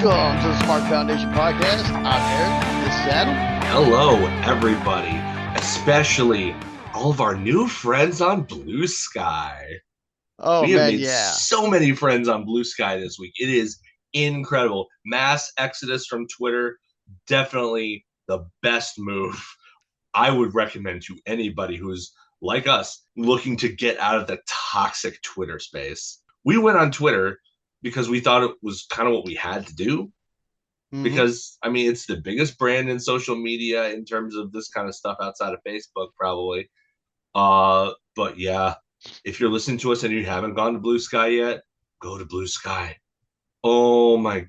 Welcome to the Smark Foundation podcast. I'm Eric. This is Adam. Hello, everybody, especially all of our new friends on Blue Sky. Oh, We have man, made yeah. so many friends on Blue Sky this week. It is incredible. Mass exodus from Twitter, definitely the best move I would recommend to anybody who's like us looking to get out of the toxic Twitter space. We went on Twitter because we thought it was kind of what we had to do. Because I mean, it's the biggest brand in social media in terms of this kind of stuff outside of Facebook, probably. But yeah, if you're listening to us and you haven't gone to Blue Sky yet, go to Blue Sky. Oh my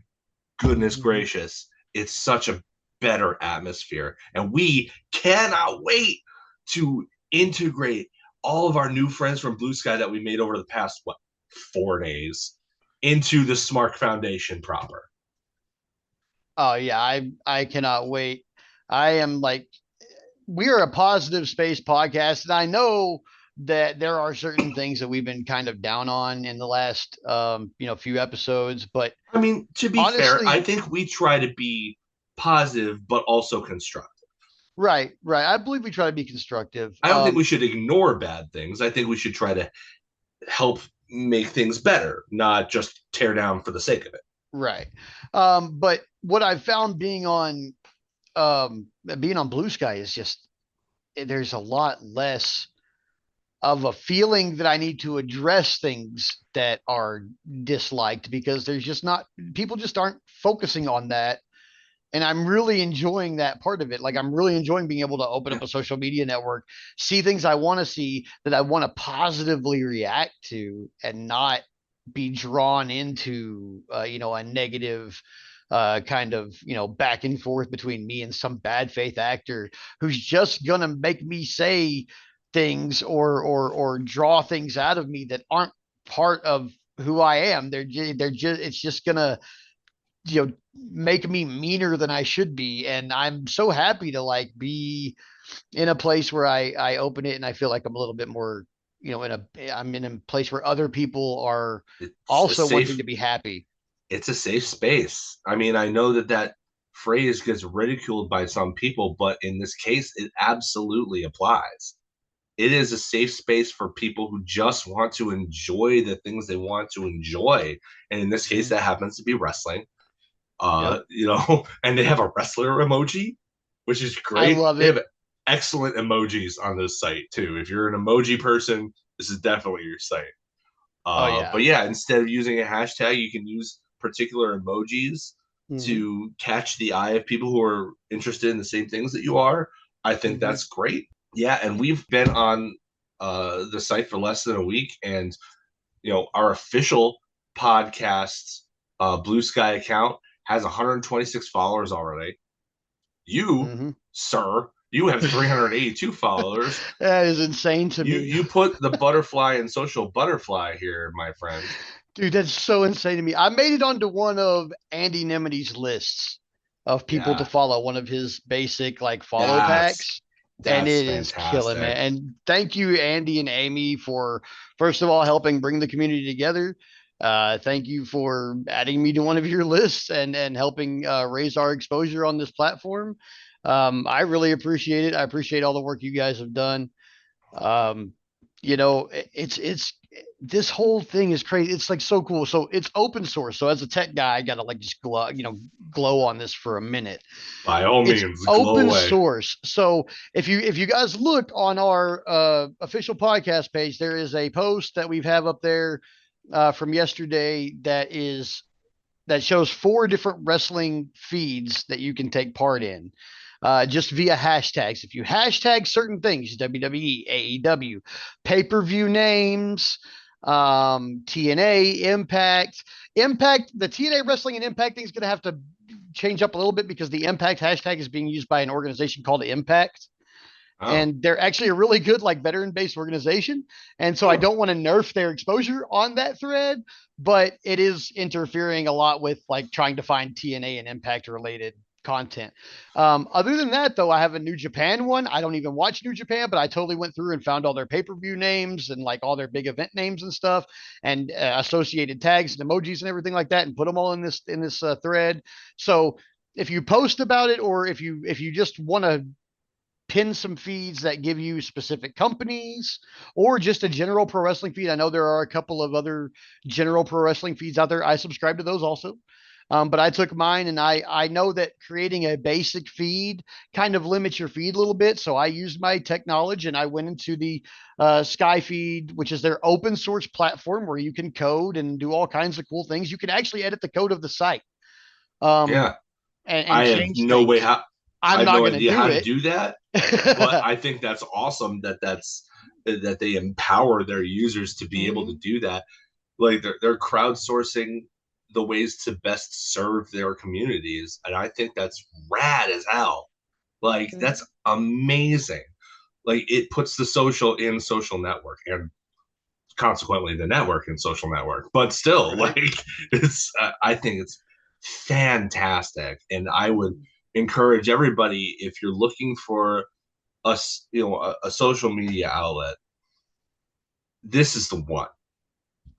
goodness gracious. It's such a better atmosphere. And we cannot wait to integrate all of our new friends from Blue Sky that we made over the past, 4 days into the Smark Foundation proper. Oh, yeah. I cannot wait. I am like, we are a positive space podcast, and I know that there are certain things that we've been kind of down on in the last few episodes, but I mean, to be fair, honestly, I think we try to be positive but also constructive. right. I believe we try to be constructive. I don't think we should ignore bad things. I think we should try to help make things better, not just tear down for the sake of it. Right. But what I've found being on Blue Sky is just there's a lot less of a feeling that I need to address things that are disliked, because there's just not, people just aren't focusing on that. And I'm really enjoying that part of it. Like, I'm really enjoying being able to open up a social media network, see things I want to see, that I want to positively react to, and not be drawn into, a negative kind of, back and forth between me and some bad faith actor who's just going to make me say things or draw things out of me that aren't part of who I am. It's just going to, make me meaner than I should be. And I'm so happy to like be in a place where I open it and I feel like I'm a little bit more, I'm in a place where other people are It's also wanting to be happy. It's a safe space. I mean, I know that phrase gets ridiculed by some people, but in this case, it absolutely applies. It is a safe space for people who just want to enjoy the things they want to enjoy. And in this case, that happens to be wrestling. Yep. And they have a wrestler emoji, which is I great. love They it. have excellent emojis on this site too. If you're an emoji person, this is definitely your site. Oh yeah. But yeah, instead of using a hashtag, you can use particular emojis Mm-hmm. to catch the eye of people who are interested in the same things that you are. I think Mm-hmm. that's great. Yeah, and we've been on the site for less than a week, and our official podcast Blue Sky account has 126 followers already. You, Mm-hmm. sir, you have 382 followers. That is insane to You me. you put the butterfly in social butterfly here, my friend. Dude, that's so insane to me. I made it onto one of Andy Nemity's lists of people to Yeah, follow, one of his basic like follow that's packs. And that's it is killing, man. fantastic. And thank you, Andy and Amy, for first of all helping bring the community together. Thank you for adding me to one of your lists and helping raise our exposure on this platform. I really appreciate it. I appreciate all the work you guys have done. Um, it's this whole thing is crazy. It's like so cool. So it's open source. So as a tech guy, I gotta like just glow on this for a minute. By all It's means, glow open away. source. So if you guys look on our official podcast page, there is a post that we have up there from yesterday that shows 4 different wrestling feeds that you can take part in. Just via hashtags. If you hashtag certain things, WWE, AEW, pay-per-view names, TNA, Impact, the TNA wrestling and Impact thing is going to have to change up a little bit because the Impact hashtag is being used by an organization called Impact. Oh. And they're actually a really good, like, veteran-based organization. And so I don't want to nerf their exposure on that thread, but it is interfering a lot with like trying to find TNA and Impact related content. Other than that, though, I have a New Japan one. I don't even watch New Japan, but I totally went through and found all their pay-per-view names and like all their big event names and stuff, and associated tags and emojis and everything like that, and put them all in this thread. So if you post about it, or if you just want to pin some feeds that give you specific companies or just a general pro wrestling feed. I know there are a couple of other general pro wrestling feeds out there. I subscribe to those also. But I took mine, and I know that creating a basic feed kind of limits your feed a little bit. So I used my tech knowledge and I went into the Sky Feed, which is their open source platform where you can code and do all kinds of cool things. You can actually edit the code of the site, um, Yeah. and I have change no way things. how I I'm have not no going to idea do how to it. do that, but I think that's awesome that they empower their users to be able to Mhm. do that. Like they're crowdsourcing the ways to best serve their communities, and I think that's rad as hell. Like that's amazing. Like it puts the social in social network, and consequently the network in social network. But still, Right. like it's I think it's fantastic, and I would encourage everybody, if you're looking for a social media outlet, this is the one.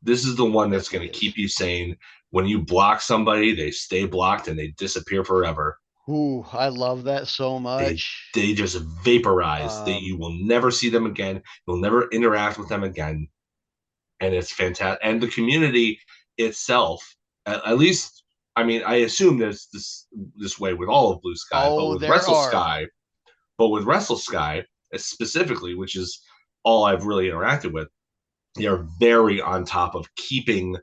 This is the one that's going Definitely to keep is. you sane. When you block somebody, they stay blocked and they disappear forever. Ooh, I love that so They much. they just vaporize. That Um, you will never see them again. You'll never interact with them again, and it's fantastic. And the community itself, at least, I mean, I assume there's this way with all of Blue Sky, oh, there are. But with Wrestle Sky specifically, which is all I've really interacted with, they are very on top of keeping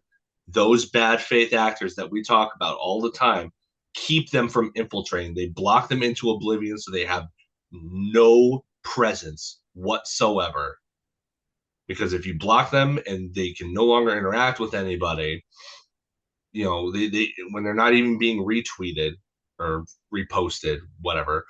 those bad faith actors that we talk about all the time, keep them from infiltrating. They block them into oblivion so they have no presence whatsoever. Because if you block them and they can no longer interact with anybody, they when they're not even being retweeted or reposted, whatever,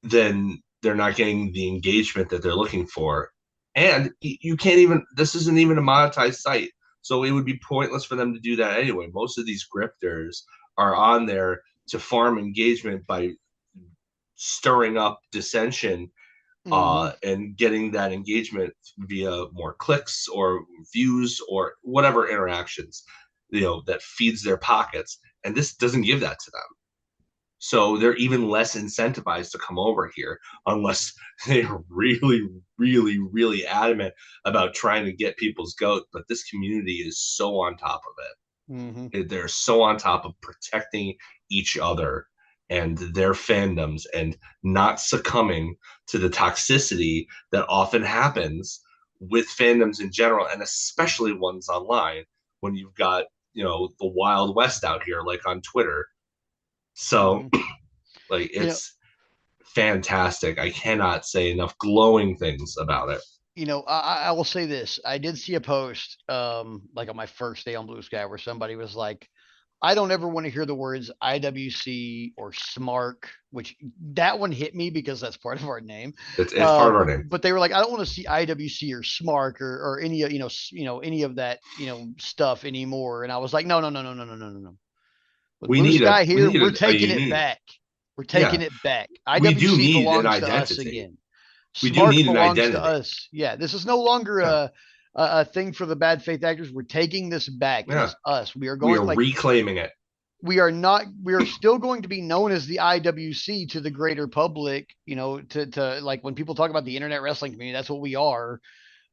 then they're not getting the engagement that they're looking for. And you can't even, this isn't even a monetized site. So it would be pointless for them to do that anyway. Most of these grifters are on there to farm engagement by stirring up dissension Hmm. and getting that engagement via more clicks or views or whatever interactions, that feeds their pockets. And this doesn't give that to them. So they're even less incentivized to come over here unless they're really, really, really adamant about trying to get people's goat. But this community is so on top of Hmm. it. They're so on top of protecting each other and their fandoms and not succumbing to the toxicity that often happens with fandoms in general, and especially ones online when you've got, the Wild West out here, like on Twitter. So Hmm. like You know, it's fantastic. I cannot say enough glowing things about it. I will say this. I did see a post, like on my first day on Blue Sky, where somebody was like, I don't ever want to hear the words IWC or Smark, which that one hit me because that's part of our name. It's part of our name. But they were like, I don't want to see IWC or Smark or any any of that stuff anymore. And I was like, no, no, no, no, no, no, no, no, no. With We Blue need a Sky we here, need we're a taking it union. back. We're Yeah, taking it back. we do IWC need an belongs to us identity. again. We do Smark need an belongs to identity. us. Yeah, this is no longer Yeah, a thing for the bad faith actors. We're taking this back. It yeah. is us. We are We going are like reclaiming it. we are not. We are still going to be known as the IWC to the greater public. To like when people talk about the internet wrestling community, that's what we are.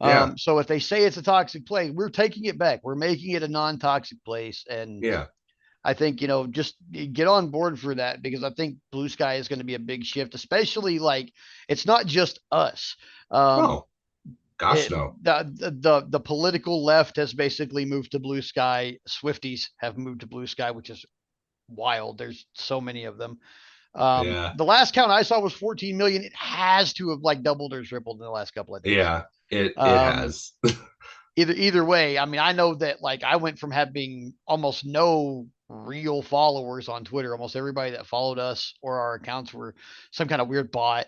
Yeah, So if they say it's a toxic place, we're taking it back. We're making it a non-toxic place, and yeah. I think, just get on board for that, because I think Blue Sky is going to be a big shift, especially like it's not just us. Um, Oh, gosh, it, no. the political left has basically moved to Blue Sky. Swifties have moved to Blue Sky, which is wild. There's so many of them. Yeah, The last count I saw was 14 million. It has to have like doubled or tripled in the last couple of days. yeah. It Um, has. either way, I mean, I know that like I went from having almost no real followers on Twitter. Almost everybody that followed us or our accounts were some kind of weird bot,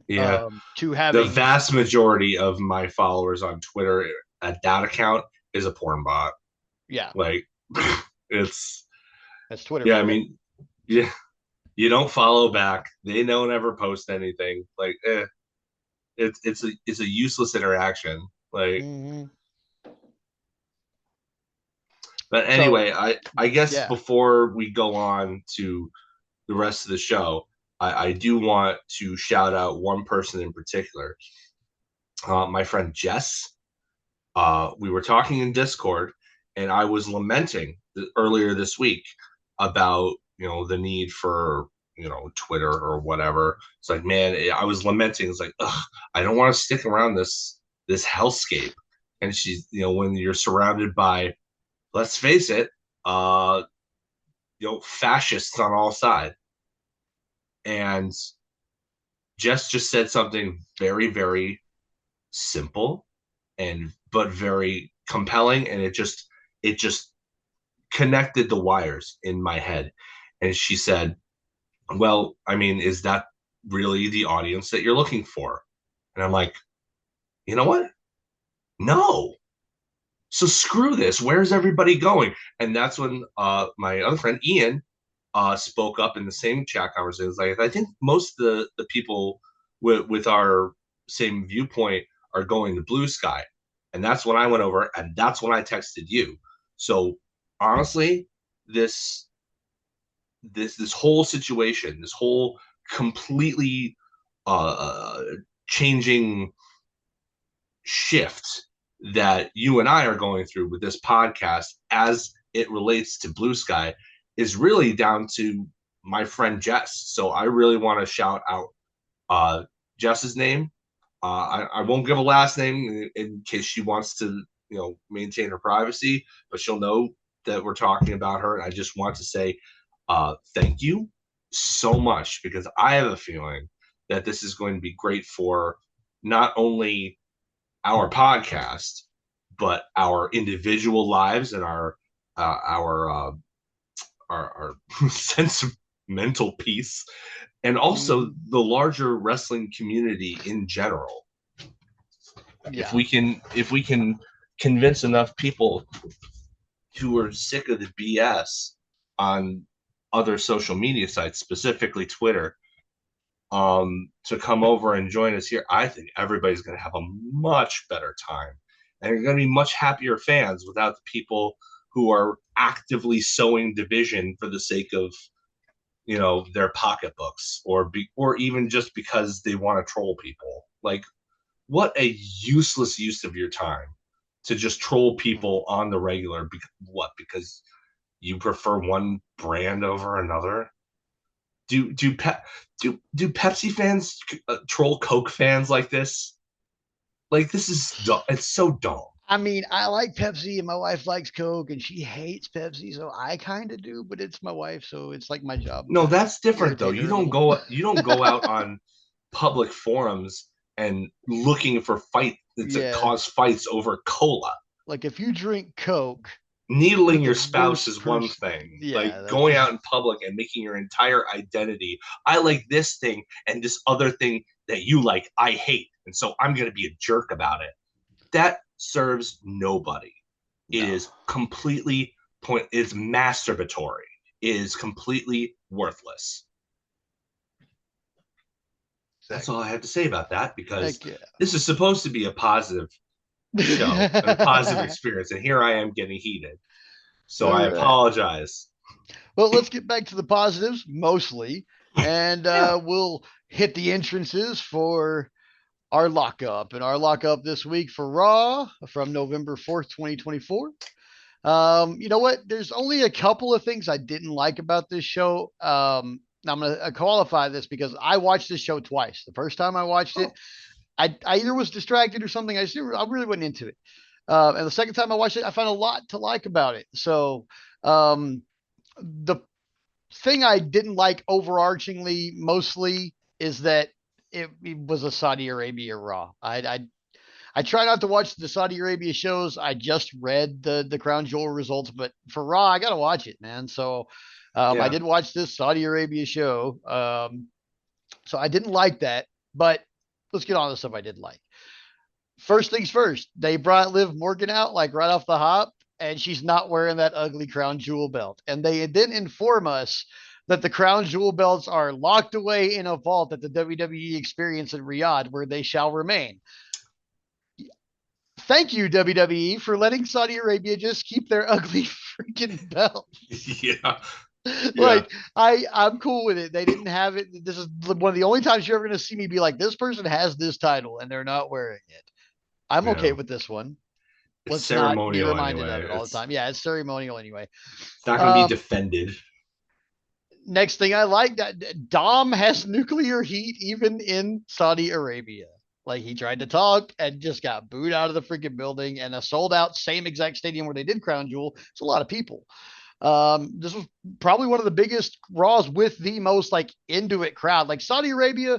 Yeah. to The having, vast majority of my followers on Twitter at that account is a porn bot. yeah, Like it's that's Twitter yeah. I for you. mean, yeah. You don't follow back. They don't ever post anything. Like, it's a useless interaction. Like, Mm-hmm. but So anyway, I guess yeah. before we go on to the rest of the show, I do want to shout out one person in particular, my friend Jess. We were talking in Discord, and I was lamenting earlier this week about the need for Twitter or whatever. It's like, man, I was lamenting. It's like, ugh, I don't want to stick around this hellscape. And she's, when you're surrounded by, let's face it, uh, fascists on all sides, and Jess just said something very, very simple and but very compelling, and it just connected the wires in my head. And she said, well, I mean, is that really the audience that you're looking for? And I'm like, you know what, no. So screw this, where's everybody going? And that's when my other friend Ian spoke up in the same chat conversation. It's like, I think most of the people with our same viewpoint are going to Blue Sky. And that's when I went over, and that's when I texted you. So honestly, this this whole situation, this whole completely uh changing shift that you and I are going through with this podcast as it relates to Blue Sky is really down to my friend Jess. So I really want to shout out Jess's name. I won't give a last name in case she wants to, maintain her privacy, but she'll know that we're talking about her. And I just want to say thank you so much, because I have a feeling that this is going to be great for not only our podcast, but our individual lives and our sense of mental peace, and also Mm, the larger wrestling community in general. If yeah. we can, if we can convince enough people who are sick of the BS on other social media sites, specifically Twitter, to come over and join us here, I think everybody's going to have a much better time. And you're going to be much happier fans without the people who are actively sowing division for the sake of, their pocketbooks, or even just because they want to troll people. Like, what a useless use of your time to just troll Mm. people on the regular. Because you prefer one brand over another? Do Pepsi fans troll Coke fans like this? Like, this is dumb. It's so dumb. I mean, I like Pepsi and my wife likes Coke and she hates Pepsi, so I kind of do, but it's my wife, so it's like my job No, to that's different though. irritate You her a don't little. go you don't go out on public forums and looking for fight to Yeah. cause fights over cola. Like if you drink Coke, you're Needling the your spouse worst is one person. thing. Like Yeah, that's going out in public and making your entire identity, I like this thing and this other thing that you like, I hate. And so I'm going to be a jerk about it. That serves nobody. It no. is completely it's masturbatory. It is completely worthless. That's all I Exactly. have to say about that, because Heck yeah. this is supposed to be a positive show and a positive experience. And here I am getting heated. So All I right. apologize. Well, let's get back to the positives mostly, and Yeah. we'll hit the entrances for our lockup. And our lockup this week for Raw from November 4th, 2024. You know what? There's only a couple of things I didn't like about this show. I'm going to qualify this because I watched this show twice. The first time I watched it, Oh, I either was distracted or something. I really wasn't into it. And the second time I watched it, I found a lot to like about it. So, the thing I didn't like overarchingly mostly is that it was a Saudi Arabia Raw. I try not to watch the Saudi Arabia shows. I just read the Crown Jewel results, but for Raw, I gotta watch it, man. So I yeah. did watch this Saudi Arabia show. So I didn't like that, but let's get on to the stuff I did like. First things first, they brought Liv Morgan out like right off the hop, and she's not wearing that ugly crown jewel belt. And they didn't inform us that the crown jewel belts are locked away in a vault at the WWE experience in Riyadh, where they shall remain. Thank you, WWE, for letting Saudi Arabia just keep their ugly freaking belt. Yeah, yeah, Like I'm cool with it. They didn't have it. This is one of the only times you're ever going to see me be like, this person has this title and they're not wearing it. I'm okay yeah. with this one. It's Let's not be ceremonial reminded of anyway. it all the time. Yeah, it's ceremonial anyway. It's not going to be Um, defended. Next thing I like that Dom has nuclear heat even in Saudi Arabia. Like he tried to talk and just got booed out of the freaking building, and a sold out same exact stadium where they did Crown Jewel. It's a lot of people. This was probably one of the biggest Raws with the most like into it crowd. Like Saudi Arabia,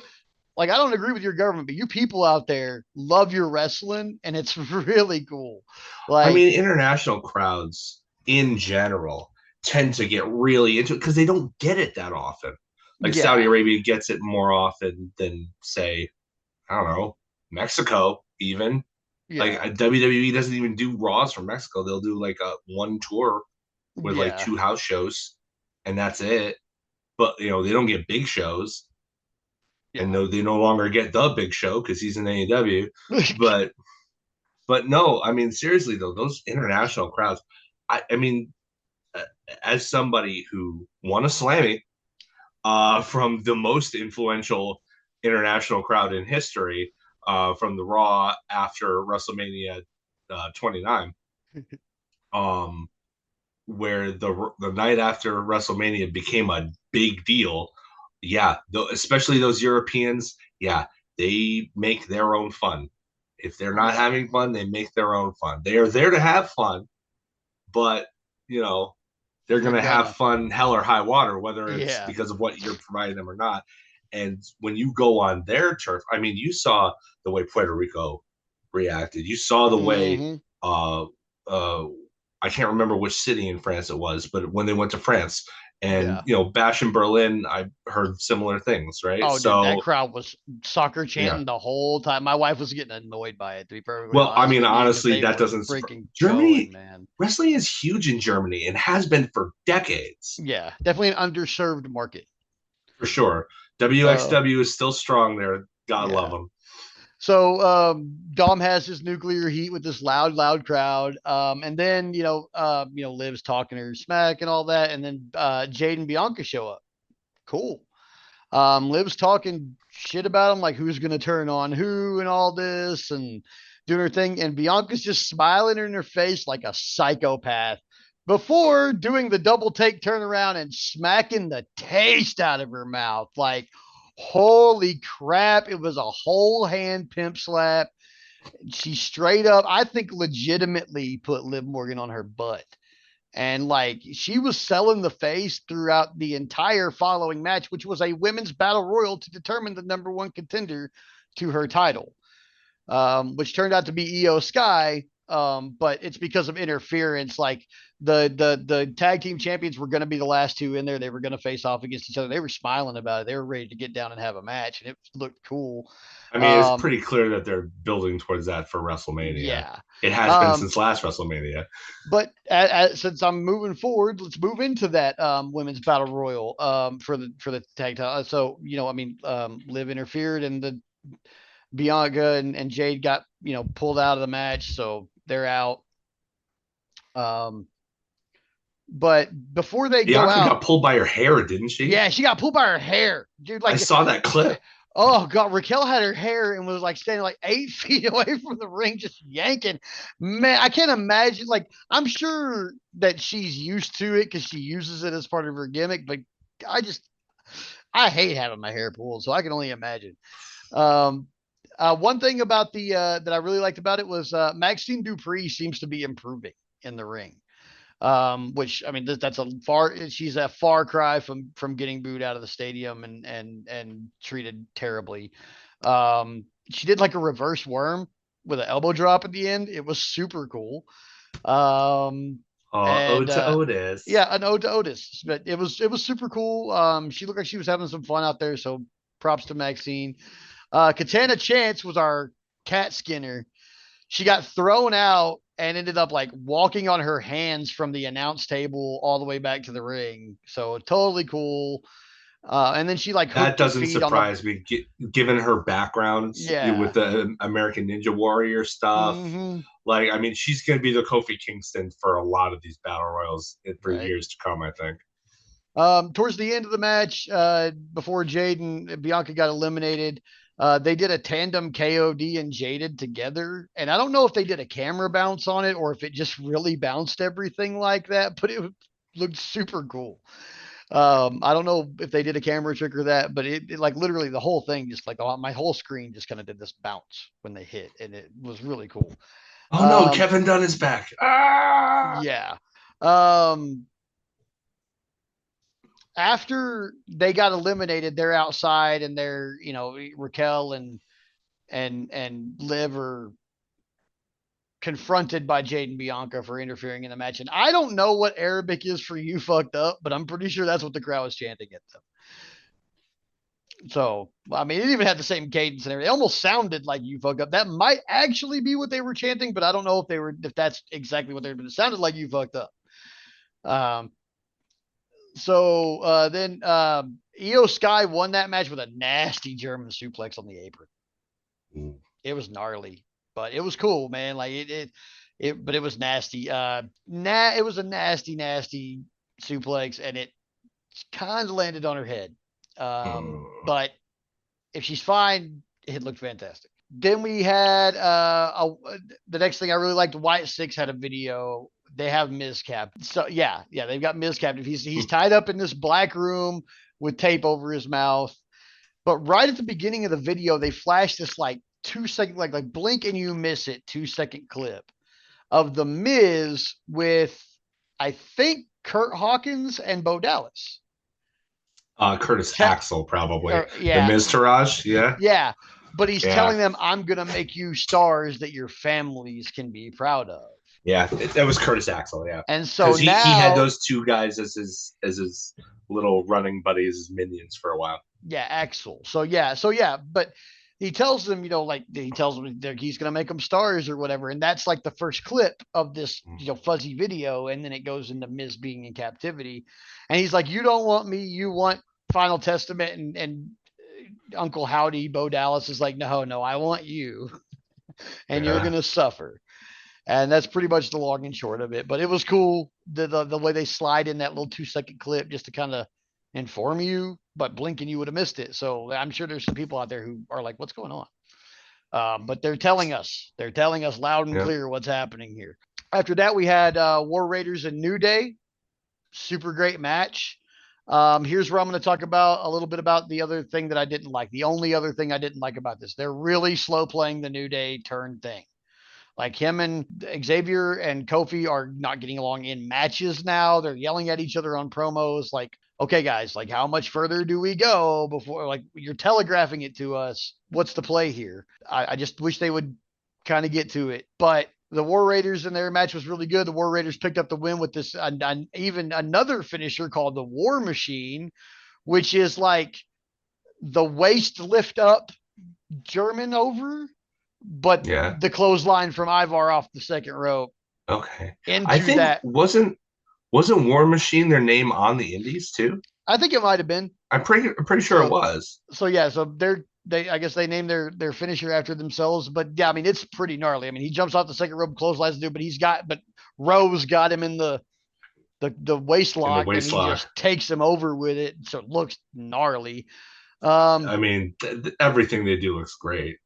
like I don't agree with your government, but you people out there love your wrestling, and it's really cool. I Like, mean, international crowds in general tend to get really into it because they don't get it that often. Like Saudi yeah, Arabia gets it more often than, say, I don't know, Mexico, even. Like yeah, WWE doesn't even do Raws from Mexico. They'll do like a one tour with like yeah, two house shows, and that's it. But they don't get big shows, and yeah. no, they no longer get the big show because he's in AEW. But no, I mean seriously though, those international crowds. I mean, uh, as somebody who won a Slammy from the most influential international crowd in history, from the Raw after WrestleMania 29, um, where the night after WrestleMania became a big deal. Yeah, especially those Europeans. Yeah, they make their own fun. If they're not yeah, having fun, they make their own fun. They are there to have fun, but you know they're they're going to have gonna. fun hell or high water, whether it's Yeah. because of what you're providing them or not. And when you go on their turf, I mean, you saw the way Puerto Rico reacted. You saw the way Mm-hmm. uh, uh, I can't remember which city in France it was, but when they went to France and Yeah. Bash in Berlin, I heard similar things, right? Oh, dude, that So crowd was soccer yeah. chanting the whole time. My wife was getting annoyed by it, to be perfectly Well, I honest mean, with you, because honestly, they that were doesn't. freaking going, Germany man. wrestling is huge in Germany and has been for decades. Yeah, definitely an underserved market. For sure. Uh, WXW is still strong there. God love yeah. them. So Dom has his nuclear heat with this loud crowd. And then Liv's talking her smack and all that, and then Jade and Bianca show up. Cool. Liv's talking shit about him, like who's gonna turn on who and all this, and doing her thing. And Bianca's just smiling in her face like a psychopath before doing the double take turnaround and smacking the taste out of her mouth. Like, holy crap! It was a whole hand pimp slap. She straight up, I think, legitimately put Liv Morgan on her butt. And like she was selling the face throughout the entire following match, which was a women's battle royal to determine the number one contender to her title, which turned out to be Io Sky. But it's because of interference. Like the tag team champions were going to be the last two in there. They were going to face off against each other. They were smiling about it. They were ready to get down and have a match, and it looked cool. I mean, it's Um, pretty clear that they're building towards that for WrestleMania. yeah. It has been Um, since last WrestleMania. but since I'm moving forward, let's move into that women's battle royal for the tag title. So I mean, Liv interfered, and the Bianca and Jade got pulled out of the match, so they're out. Um, but before they go Bianca out, got pulled by her hair, didn't she? yeah, she got pulled by her hair, dude. I Like, saw that clip. oh god, Raquel had her hair and was like standing like 8 feet away from the ring, just yanking. Man, I can't imagine. Like, I'm sure that she's used to it because she uses it as part of her gimmick. But I just, I hate having my hair pulled, so I can only imagine. Um, one thing about the that I really liked about it was Maxine Dupree seems to be improving in the ring. Which I mean, that's a far. She's a far cry from getting booed out of the stadium and treated terribly. She did like a reverse worm with an elbow drop at the end. It was super cool. Um, Ode and to Otis. yeah, an ode to Otis, but it was super cool. She looked like she was having some fun out there. So props to Maxine. Katana Chance was our cat skinner. She got thrown out and ended up like walking on her hands from the announce table all the way back to the ring. So totally cool. And then she like That hooked her doesn't feet on the surprise me, given her background with yeah. the American Ninja Warrior stuff. Mm-hmm. Like, I mean, she's going to be the Kofi Kingston for a lot of these battle royals for Right. years to come, I think. Towards the end of the match, before Jade and Bianca got eliminated, they did a tandem KOD and Jaded together. And I don't know if they did a camera bounce on it or if it just really bounced everything like that, but it looked super cool. I don't know if they did a camera trick or that, but it like literally the whole thing just like my whole screen just kind of did this bounce when they hit, and it was really cool. Oh no, Um, Kevin Dunn is back. Ah! yeah. Um, After they got eliminated, they're outside and they're, Raquel and Liv are confronted by Jade and Bianca for interfering in the match. And I don't know what Arabic is for "you fucked up," but I'm pretty sure that's what the crowd was chanting at them. So, I mean, it even had the same cadence and everything. It almost sounded like "you fucked up." That might actually be what they were chanting, but I don't know if that's exactly what they were. But it sounded like "you fucked up." Um, then Io Sky won that match with a nasty German suplex on the apron. It was gnarly, but it was cool, man. Like but it was nasty. It was a nasty, nasty suplex, and it kind of landed on her head. But if she's fine, it looked fantastic. Then we had the next thing I really liked. White Six had a video. They have Miz Cap. So yeah, they've got Miz captive. He's tied up in this black room with tape over his mouth. But right at the beginning of the video, they flash this like 2 second, like blink and you miss it 2 second clip of the Miz with, I think, Kurt Hawkins and Bo Dallas. Curtis Te- Axel, probably. The yeah, Miz Taraj, yeah. yeah. But he's Yeah. telling them, "I'm gonna make you stars that your families can be proud of." Yeah, that was Curtis Axel, yeah. And so Because he had now, those two guys as his little running buddies, his minions for a while. yeah, Axel. So yeah, but he tells them, like he tells them he's gonna make them stars or whatever, and that's like the first clip of this, fuzzy video, and then it goes into Miz being in captivity, and he's like, "You don't want me, you want Final Testament," and Uncle Howdy Bo Dallas is like, "No, I want you, and you're Yeah. gonna suffer." And that's pretty much the long and short of it. But it was cool the way they slide in that little 2 second clip just to kind of inform you, but blinking you would have missed it. So I'm sure there's some people out there who are like, "What's going on?" But they're telling us loud and Yeah. clear what's happening here. After that, we had War Raiders and New Day. Super great match. Here's where I'm going to talk about a little bit about the other thing that I didn't like. The only other thing I didn't like about this, they're really slow playing the New Day turn thing. Like him and Xavier and Kofi are not getting along in matches now. They're yelling at each other on promos. Like, okay, guys, like how much further do we go before, like, you're telegraphing it to us? What's the play here? I just wish they would kind of get to it. But the War Raiders in their match was really good. The War Raiders picked up the win with this, even another finisher called the War Machine, which is like the waist lift up German over, but Yeah. the clothesline from Ivar off the second rope Okay. I into think that. wasn't War Machine their name on the Indies too? I think it might have been. I'm pretty sure it So was. so they I guess they named their finisher after themselves. But yeah, I mean it's pretty gnarly. I mean he jumps off the second rope, clotheslines the dude, but Rose got him in the waist In the lock, and waist he lock. just takes him over with it. So it looks gnarly. I Um, mean, everything they do looks great.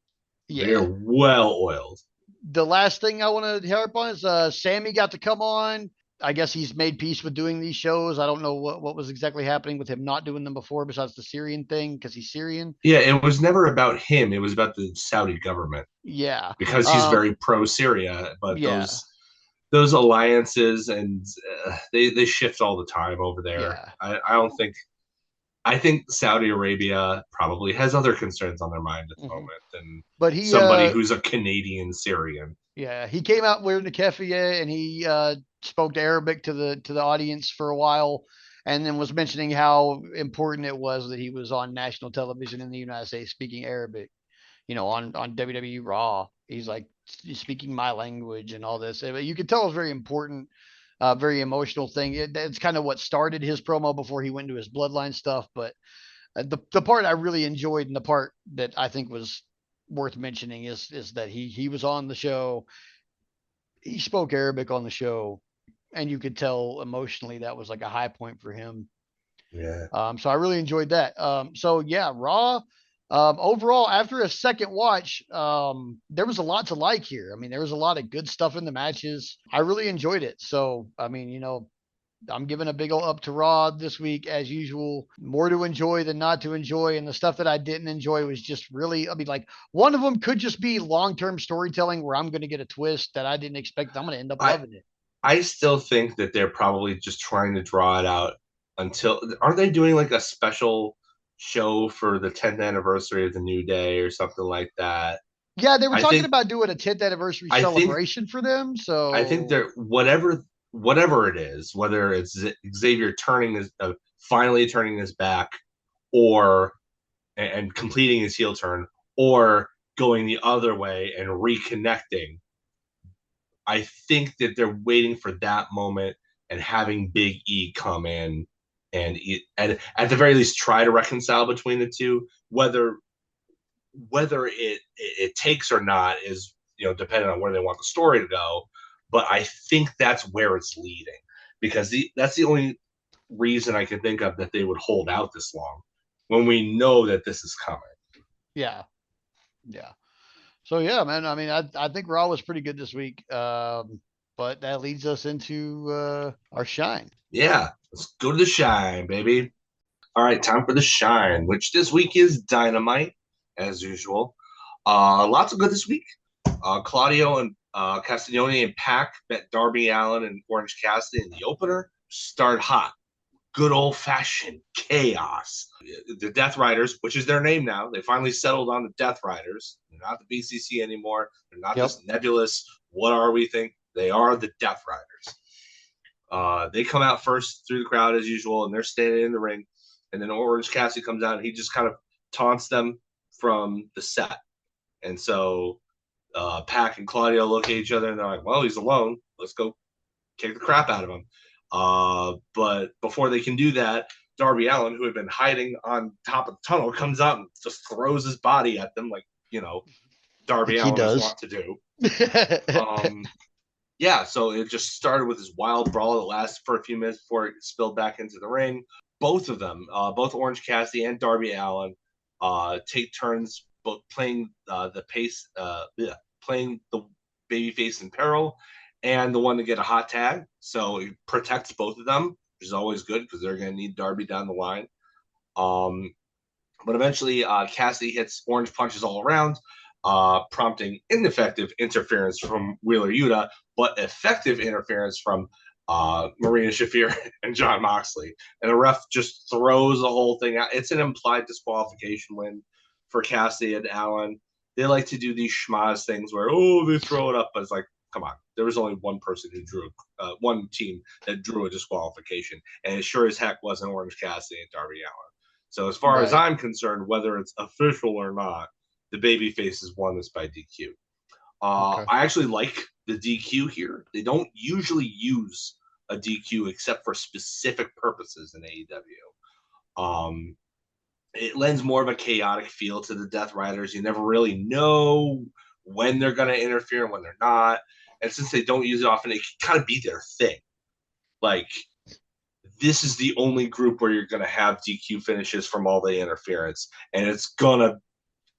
They're yeah. well oiled. The last thing I want to harp on is Sammy got to come on. I guess he's made peace with doing these shows. I don't know what was exactly happening with him not doing them before, besides the Syrian thing, because he's Syrian. Yeah, it was never about him. It was about the Saudi government Yeah. because he's very pro Syria. But Yeah. those alliances and they shift all the time over there. Yeah. I don't think. I think Saudi Arabia probably has other concerns on their mind at the Mm-hmm. moment than But he, somebody who's a Canadian Syrian. yeah, he came out wearing the keffiyeh and he spoke to Arabic to the audience for a while, and then was mentioning how important it was that he was on national television in the United States speaking Arabic. On WWE Raw. He's like, speaking my language and all this. You could tell it was very important, very emotional thing. It's kind of what started his promo before he went into his bloodline stuff. But the part I really enjoyed and the part that I think was worth mentioning is that he was on the show. He spoke Arabic on the show, and you could tell emotionally that was like a high point for him. Yeah. So I really enjoyed that. So yeah, Raw. Overall, after a second watch, there was a lot to like here. I mean, there was a lot of good stuff in the matches. I really enjoyed it. So, I mean, I'm giving a big ol' up to Raw this week as usual. More to enjoy than not to enjoy, and the stuff that I didn't enjoy was just really. I mean, like one of them could just be long-term storytelling where I'm going to get a twist that I didn't expect. I'm going to end up I loving it. I still think that they're probably just trying to draw it out until aren't they doing like a special show for the 10th anniversary of the New Day or something like that? Yeah, they were I talking think about doing a 10th anniversary I think celebration for them. I think So they're whatever it is, whether it's Xavier turning his finally turning his back or and completing his heel turn or going the other way and reconnecting. I think that they're waiting for that moment and having Big E come in and at the very least try to reconcile between the two. Whether it takes or not is depending on where they want the story to go. But I think that's where it's leading because that's the only reason I can think of that they would hold out this long when we know that this is coming. yeah, yeah. So yeah, man. I mean, I think Raw was pretty good this week. But that leads us into our shine. Yeah, let's go to the shine, baby. All right, time for the shine, which this week is Dynamite, as usual. Lots of good this week. Claudio and Castagnoli and Pac met Darby Allin and Orange Cassidy in the opener. Start hot. Good old fashioned chaos. The Death Riders, which is their name now, they finally settled on the Death Riders. They're not the BCC anymore. They're not Yep. this nebulous, what are we thing? They are the Death Riders. They come out first through the crowd as usual, and they're standing in the ring. And then Orange Cassidy comes out, and he just kind of taunts them from the set. And so Pac and Claudio look at each other, and they're like, "Well, he's alone. Let's go kick the crap out of him." But before they can do that, Darby Allin, who had been hiding on top of the tunnel, comes out and just throws his body at them, like Darby He Allin is does. wont to do. Um, yeah, so it just started with this wild brawl that lasted for a few minutes before it spilled back into the ring. Both of them, both Orange Cassidy and Darby Allin, take turns both playing playing the babyface in peril and the one to get a hot tag. So it protects both of them, which is always good because they're going to need Darby down the line. Um, but eventually, Cassidy hits orange punches all around, prompting ineffective interference from Wheeler Yuta, but effective interference from Marina Shafir and John Moxley. And the ref just throws the whole thing out. It's an implied disqualification win for Cassidy and Allen. They like to do these schmaz things where, they throw it up, but it's like, come on. There was only one person who drew, one team that drew a disqualification. And it sure as heck wasn't Orange Cassidy and Darby Allen. So as far as Right. I'm concerned, whether it's official or not, the baby faces won this by DQ. Okay. I actually like the DQ here. They don't usually use a DQ except for specific purposes in AEW. It lends more of a chaotic feel to the Death Riders. You never really know when they're going to interfere and when they're not. And since they don't use it often, it can kind of be their thing. Like, this is the only group where you're going to have DQ finishes from all the interference, and it's going to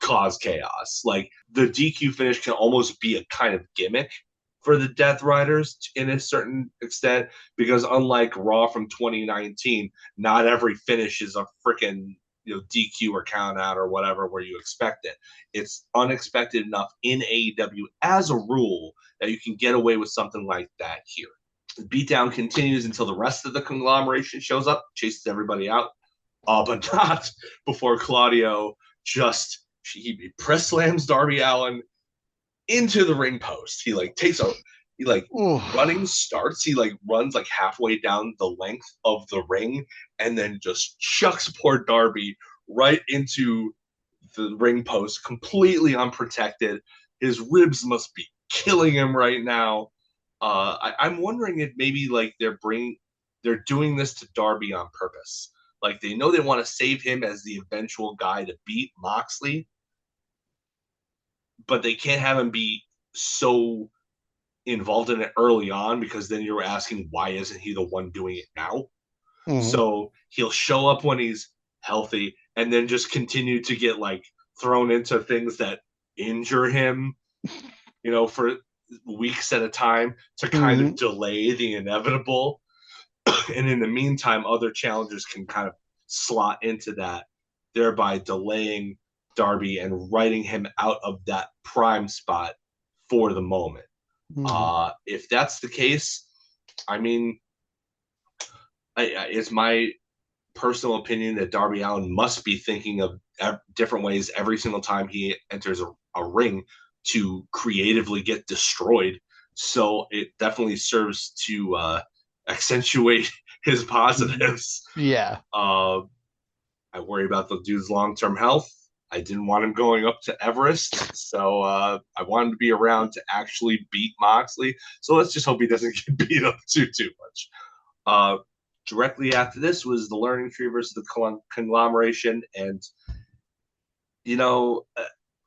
cause chaos. Like, the DQ finish can almost be a kind of gimmick for the Death Riders in a certain extent, because unlike Raw from 2019, not every finish is a freaking DQ or count out or whatever where you expect it. It's unexpected enough in AEW as a rule that you can get away with something like that here. The beatdown continues until the rest of the conglomeration shows up, chases everybody out, but not before Claudio he press slams Darby Allin into the ring post. He Ooh. running starts. He runs halfway down the length of the ring and then just chucks poor Darby right into the ring post, completely unprotected. His ribs must be killing him right now. I'm wondering if maybe like they're doing this to Darby on purpose. Like they know they want to save him as the eventual guy to beat Moxley, but they can't have him be so involved in it early on because then you're asking why isn't he the one doing it now? Mm-hmm. So he'll show up when he's healthy and then just continue to get like thrown into things that injure him, for weeks at a time to kind of Mm-hmm. delay the inevitable. And in the meantime, other challengers can kind of slot into that, thereby delaying Darby and writing him out of that prime spot for the moment. Mm-hmm. If that's the case, I mean, it's my personal opinion that Darby Allin must be thinking of different ways every single time he enters a ring to creatively get destroyed. So it definitely serves to accentuate his positives. Yeah. Uh, I worry about the dude's long term health. I didn't want him going up to Everest, so I want him to be around to actually beat Moxley. So let's just hope he doesn't get beat up too much. Uh, Directly after this was the Learning Tree versus the Conglomeration, and you know,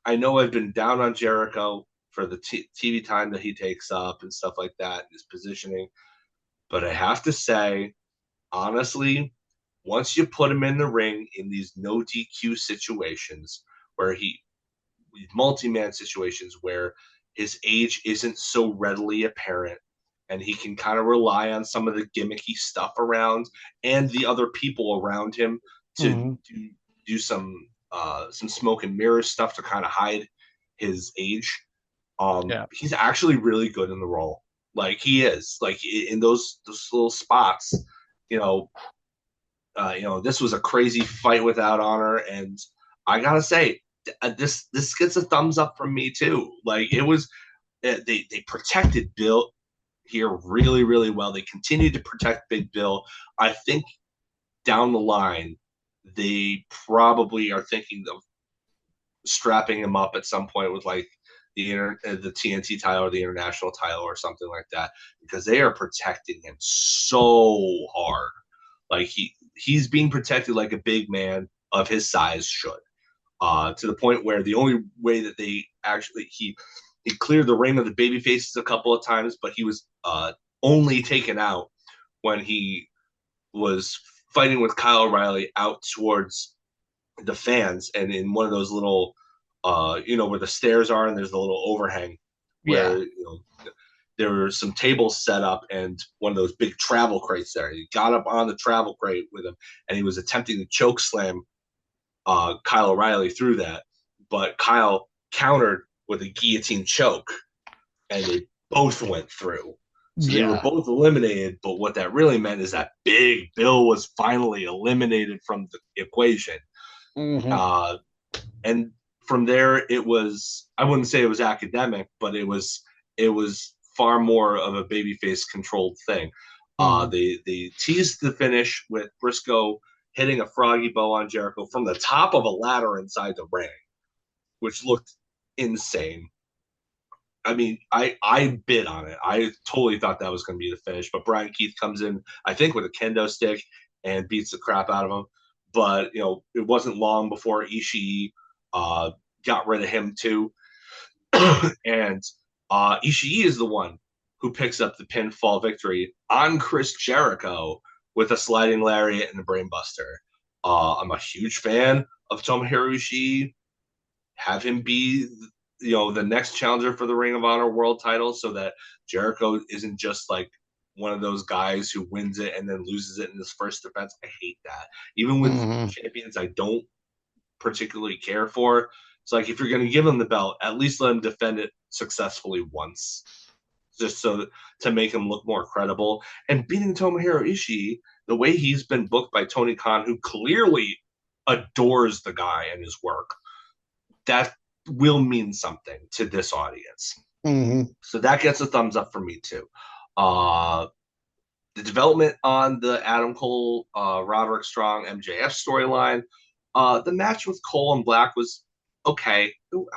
I know I've been down on Jericho for the TV time that he takes up and stuff like that, his positioning, but I have to say, honestly, once you put him in the ring in these no DQ situations where multi-man situations where his age isn't so readily apparent and he can kind of rely on some of the gimmicky stuff around and the other people around him to Mm-hmm. do some smoke and mirrors stuff to kind of hide his age. Yeah. He's actually really good in the role. Like he is like in those little spots, you know, this was a crazy fight without honor, and I gotta say, this gets a thumbs up from me too. Like it was, they protected Bill here really really well. They continued to protect Big Bill. I think down the line, they probably are thinking of strapping him up at some point with like the TNT title or the international title or something like that because they are protecting him so hard. Like he's being protected like a big man of his size should. To the point where the only way that they actually he cleared the ring of the baby faces a couple of times, but he was only taken out when he was fighting with Kyle O'Reilly out towards the fans and in one of those little where the stairs are and there's the little overhang where Yeah. there were some tables set up and one of those big travel crates there. He got up on the travel crate with him and he was attempting to choke slam Kyle O'Reilly through that, but Kyle countered with a guillotine choke and they both went through. So they were Yeah. both eliminated, but what that really meant is that Big Bill was finally eliminated from the equation. Mm-hmm. Uh, and from there, it was, I wouldn't say it was academic, but it was far more of a babyface controlled thing. Mm-hmm. They teased the finish with Briscoe hitting a froggy bow on Jericho from the top of a ladder inside the ring, which looked insane. I mean, I bid on it. I totally thought that was going to be the finish, but Brian Keith comes in, I think, with a kendo stick and beats the crap out of him. But it wasn't long before Ishii uh, got rid of him too, and Ishii is the one who picks up the pinfall victory on Chris Jericho with a sliding lariat and a brainbuster. I'm a huge fan of Tomohiro Ishii. Have him be the next challenger for the Ring of Honor world title so that Jericho isn't just like one of those guys who wins it and then loses it in his first defense. I hate that. Even with Mm-hmm. champions I don't particularly care for, it's like if you're going to give him the belt, at least let him defend it successfully once, just so to make him look more credible. And beating Tomohiro Ishii, the way he's been booked by Tony Khan, who clearly adores the guy and his work, that will mean something to this audience. Mm-hmm. So that gets a thumbs up for me too. Uh, the development on the Adam Cole, Roderick Strong, MJF storyline. The match with Cole and Black was okay.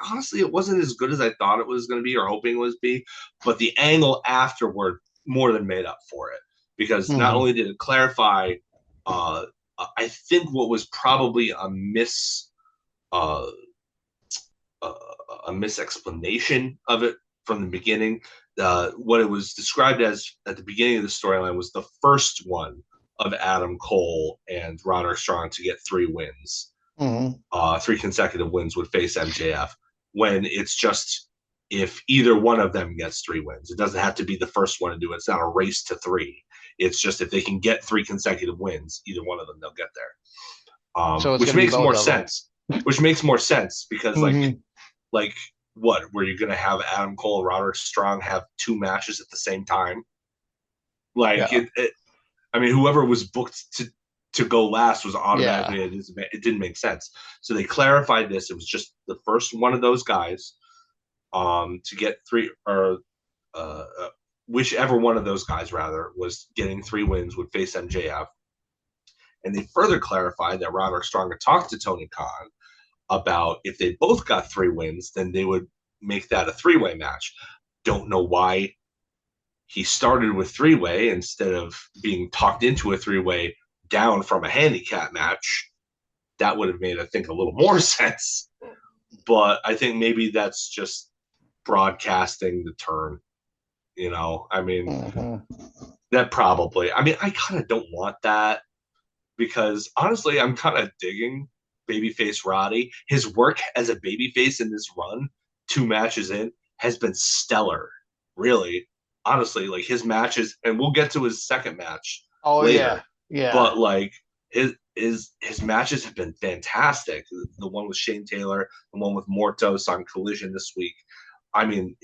Honestly, it wasn't as good as I thought it was going to be or hoping it was be, but the angle afterward more than made up for it because not Mm-hmm. only did it clarify, uh, I think what was probably uh, a, a misexplanation of it from the beginning. What it was described as at the beginning of the storyline was the first one of Adam Cole and Roderick Strong to get 3 wins. Mm-hmm. 3 consecutive wins would face MJF when it's just if either one of them gets 3 wins. It doesn't have to be the first one to do it. It's not a race to 3. It's just if they can get 3 consecutive wins, either one of them, they'll get there. So it's Which going to be makes both more of them. sense. Which makes more sense because Mm-hmm. like what? Were you going to have Adam Cole and Roderick Strong have 2 matches at the same time? Like Yeah. I mean, whoever was booked to go last was Yeah. automatically it didn't make sense. So they clarified this. It was just the first one of those guys to get 3 or whichever one of those guys rather was getting 3 wins would face MJF. And they further clarified that Roderick Strong had talked to Tony Khan about if they both got 3 wins, then they would make that a 3-way match. Don't know why he started with 3-way instead of being talked into a 3-way down from a handicap match. That would have made, I think, a little more sense. But I think maybe that's just broadcasting the turn. I mean, Mm-hmm. that probably, I mean, I kind of don't want that because honestly, I'm kind of digging babyface Roddy. His work as a babyface in this run, 2 matches in, has been stellar. Really, honestly, like his matches, and we'll get to his second match Oh yeah. later. Yeah. But like his matches have been fantastic. The one with Shane Taylor, the one with Mortos on Collision this week. I mean,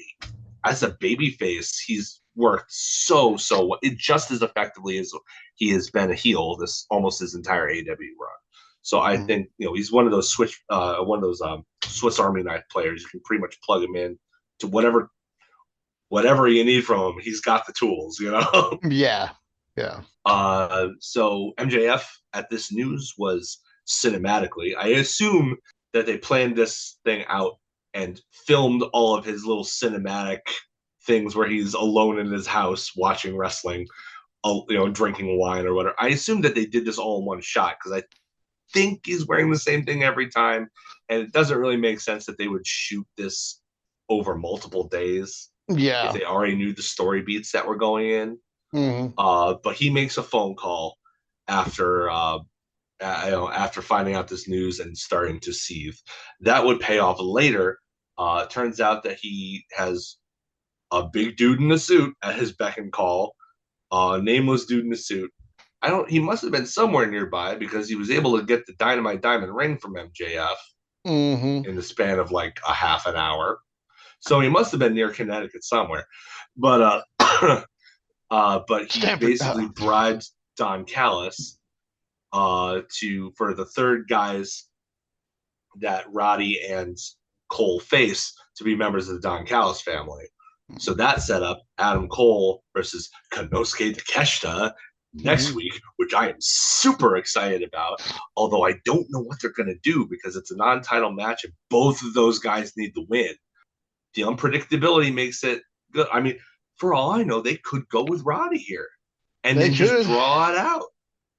as a babyface, he's worked so well, just as effectively as he has been a heel this almost his entire AEW run. So I Mm-hmm. think he's one of those Swiss Army knife players. You can pretty much plug him in to whatever you need from him. He's got the tools. Yeah. Yeah. So MJF at this news was cinematically. I assume that they planned this thing out and filmed all of his little cinematic things where he's alone in his house watching wrestling, drinking wine or whatever. I assume that they did this all in one shot because I think he's wearing the same thing every time, and it doesn't really make sense that they would shoot this over multiple days if Yeah. they already knew the story beats that were going in. Mm-hmm. But he makes a phone call after after finding out this news and starting to seethe. That would pay off later. It turns out that he has a big dude in a suit at his beck and call, nameless dude in a suit. I don't. He must have been somewhere nearby because he was able to get the Dynamite Diamond ring from MJF Mm-hmm. in the span of like a half an hour. So he must have been near Connecticut somewhere. But but he Stanford. basically bribed Don Callis for the third guys that Roddy and Cole face to be members of the Don Callis family. So that set up Adam Cole versus Konosuke Takeshita next Mm-hmm. week, which I am super excited about. Although I don't know what they're going to do because it's a non-title match and both of those guys need the win. The unpredictability makes it good. I mean, for all I know, they could go with Roddy here and They then just could. draw it out.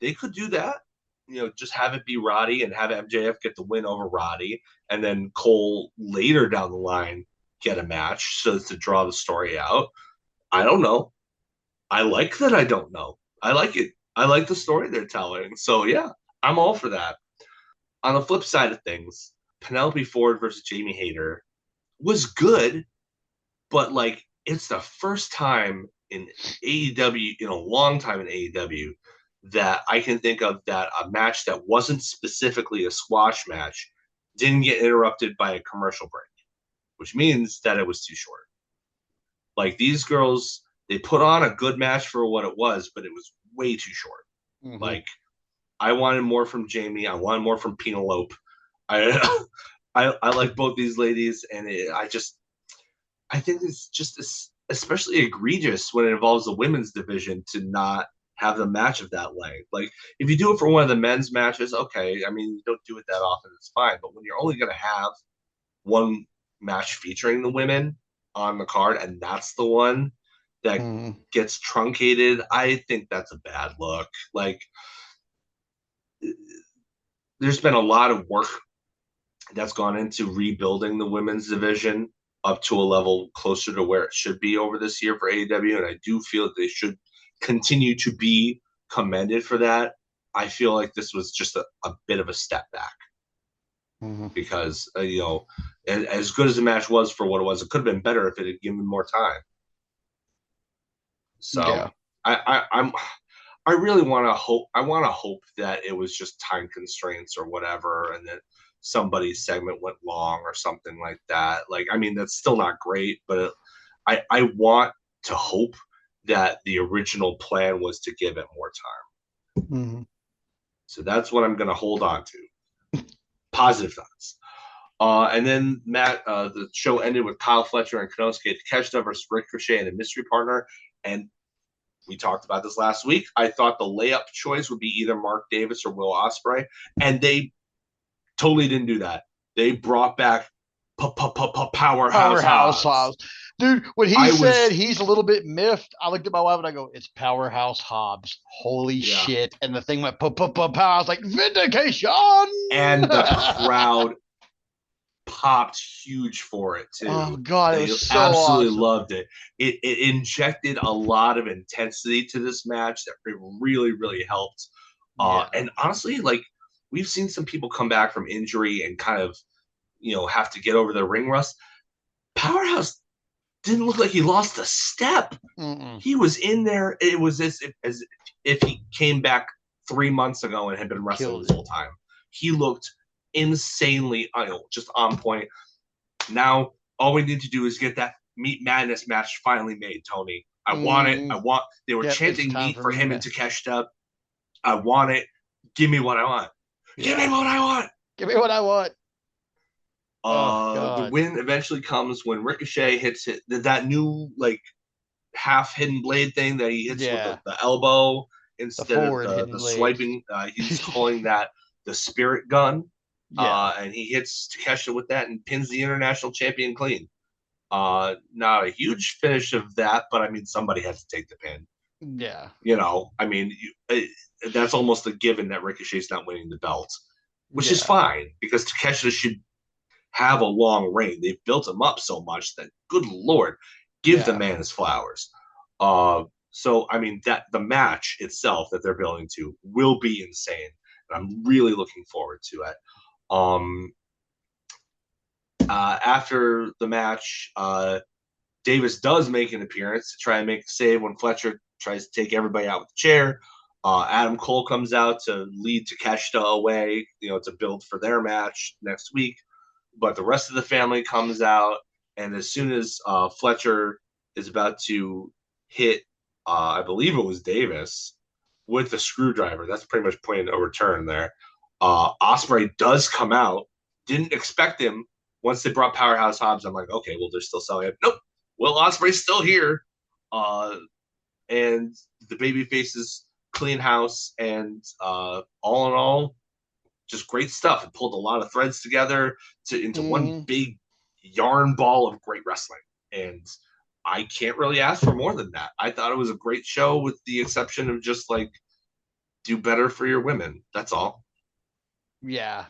They could do that. Just have it be Roddy and have MJF get the win over Roddy, and then Cole later down the line get a match so as to draw the story out. I don't know. I like that I don't know. I like it. I like the story they're telling. So yeah, I'm all for that. On the flip side of things, Penelope Ford versus Jamie Hayter was good, but like it's the first time in AEW in a long time in AEW that I can think of that a match that wasn't specifically a squash match didn't get interrupted by a commercial break, which means that it was too short. Like these girls, they put on a good match for what it was, but it was way too short. Mm-hmm. Like I wanted more from Jamie, I wanted more from Penelope. I I like both these ladies, and I think it's just especially egregious when it involves the women's division to not have the match of that length. Like if you do it for one of the men's matches, okay. I mean, you don't do it that often, it's fine. But when you're only going to have one match featuring the women on the card, and that's the one that Mm-hmm. gets truncated. I think that's a bad look. Like, there's been a lot of work that's gone into rebuilding the women's division up to a level closer to where it should be over this year for AEW, and I do feel that they should continue to be commended for that. I feel like this was just a bit of a step back Mm-hmm. because as good as the match was for what it was, it could have been better if it had given more time. So Yeah. I'm I really want to hope. I want to hope that it was just time constraints or whatever, and that somebody's segment went long or something like that. Like, I mean, that's still not great, but I want to hope that the original plan was to give it more time. Mm-hmm. So that's what I'm going to hold on to. Positive thoughts. And then the show ended with Kyle Fletcher and Konosuke Takeshita versus Ricochet and a mystery partner. And we talked about this last week. I thought the layup choice would be either Mark Davis or Will Ospreay, and they totally didn't do that. They brought back Powerhouse Powerhouse Hobbs. Hobbs. Dude, when he I said was he's a little bit miffed, I looked at my wife and I go, it's Powerhouse Hobbs. Holy yeah, shit. And the thing went pow. I was like, vindication. and the crowd popped huge for it Oh too. God, it They was so absolutely awesome. loved it. It injected a lot of intensity to this match that it really, really helped. Yeah. And honestly, like, we've seen some people come back from injury and kind of, have to get over their ring rust. Powerhouse didn't look like he lost a step. Mm-mm. He was in there. It was as if he came back 3 months ago and had been wrestling Killed this it. whole time. He looked insanely, just on point. Now all we need to do is get that Meat Madness match finally made, Tony. I want it. I Mm. want. They were Yep, it's chanting time meat for for me, him and man. Takeshita. I want it. Give me what I want. Give me Yeah. what I want. Give me what I want. Oh The God. win eventually comes when Ricochet hits it. That new, like, half hidden blade thing that he hits with Yeah. the elbow The instead of forward the hidden blade. swiping. He's calling that the spirit gun. Yeah. And he hits Takeshita with that and pins the international champion clean. Not a huge finish of that, but I mean, somebody has to take the pin. Yeah. I mean, that's almost a given that Ricochet's not winning the belt, which is Yeah. fine because Takeshita should have a long reign. They've built him up so much that, good Lord, give the Yeah. man his flowers. So I mean, that the match itself that they're building to will be insane, and I'm really looking forward to it. Um, After the match, Davis does make an appearance to try and make the save when Fletcher tries to take everybody out with the chair. Adam Cole comes out to lead Takeshita away, to build for their match next week. But the rest of the family comes out, and as soon as Fletcher is about to hit, I believe it was Davis with the screwdriver. That's pretty much putting a return there. Ospreay does come out. Didn't expect him. Once they brought Powerhouse Hobbs, I'm like, okay, well, they're still selling it. Nope. Will Ospreay's still here. And the baby faces clean house, and all in all, just great stuff. It pulled a lot of threads together into one Mm. big yarn ball of great wrestling. And I can't really ask for more than that. I thought it was a great show, with the exception of just, like, do better for your women. That's all. Yeah.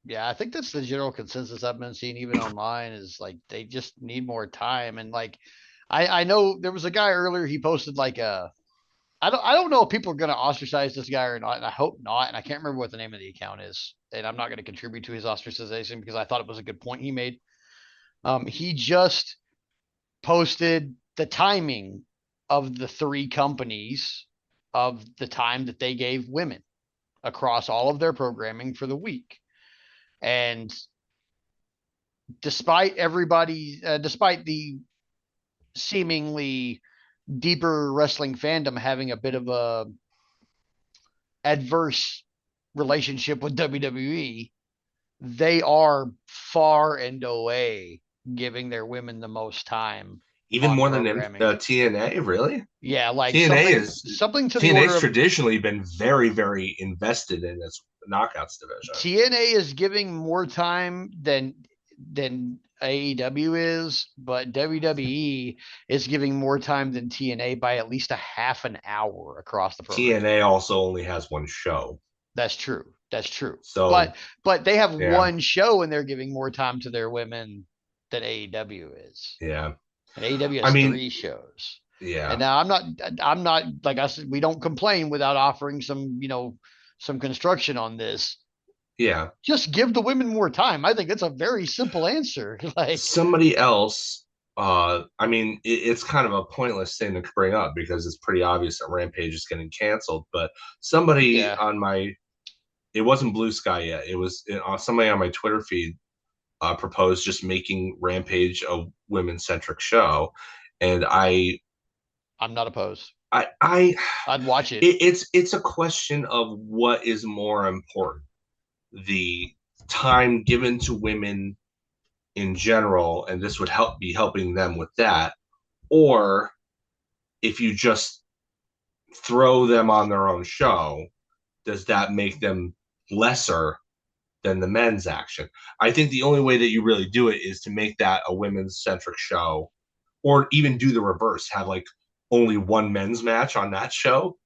Yeah, I think that's the general consensus I've been seeing even online is like they just need more time. And like I know there was a guy earlier, he posted like I don't know if people are gonna ostracize this guy or not, and I hope not. And I can't remember what the name of the account is. And I'm not gonna contribute to his ostracization because I thought it was a good point he made. He just posted the timing of the three companies of the time that they gave women across all of their programming for the week. And despite the seemingly deeper wrestling fandom having a bit of a adverse relationship with WWE, they are far and away giving their women the most time Even on more than programming. TNA, really? Yeah, like TNA something is something to the TNA's order of traditionally been very, very invested in its knockouts division. TNA is giving more time than than AEW is, but WWE is giving more time than TNA by at least a half an hour across the program. TNA also only has one show. That's true. That's true. So But they have yeah, one show and they're giving more time to their women than AEW is. yeah. And AEW I has mean, three shows. And yeah, now I'm not like I said, we don't complain without offering some construction on this. yeah. Just give the women more time. I think that's a very simple answer. Like, Somebody else. I mean, it's kind of a pointless thing to bring up because it's pretty obvious that Rampage is getting canceled. But somebody yeah, on my, it wasn't Blue Sky yet. It was somebody on my Twitter feed proposed just making Rampage a women centric show, and I'm not opposed. I I'd watch it. it's a question of what is more important, the time given to women in general, and this would be helping them with that, or if you just throw them on their own show, does that make them lesser than the men's action? I think the only way that you really do it is to make that a women's centric show, or even do the reverse, have like only one men's match on that show,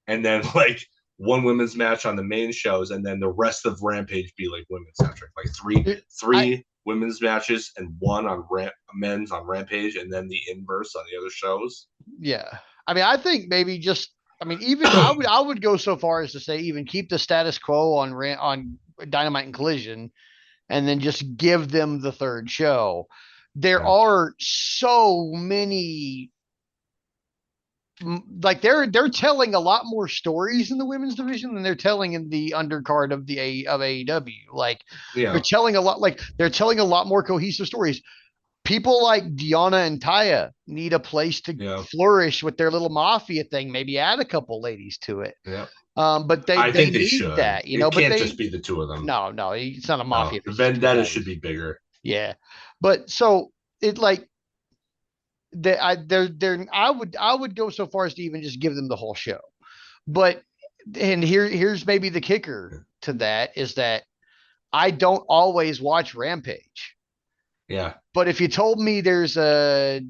and then like one women's match on the main shows, and then the rest of Rampage be like women's centric, like three It- I three women's matches and one on men's on Rampage, and then the inverse on the other shows. yeah. I mean, I think maybe just. I mean, even I would go so far as to say even keep the status quo on Dynamite and Collision, and then just give them the third show. There Yeah, are so many like they're telling a lot more stories in the women's division than they're telling in the undercard of AEW. Like yeah, they're telling a lot more cohesive stories. People like Deanna and Taya need a place to yeah, flourish with their little mafia thing. Maybe add a couple ladies to it. yeah. But they I they think they need should. that, It But can't just they be the two of them. no, it's not a No, mafia if the it's just two vendetta should guys. be bigger. Yeah, but so it like I would go so far as to even just give them the whole show. But and here's maybe the kicker to that is that I don't always watch Rampage. Yeah. But if you told me there's about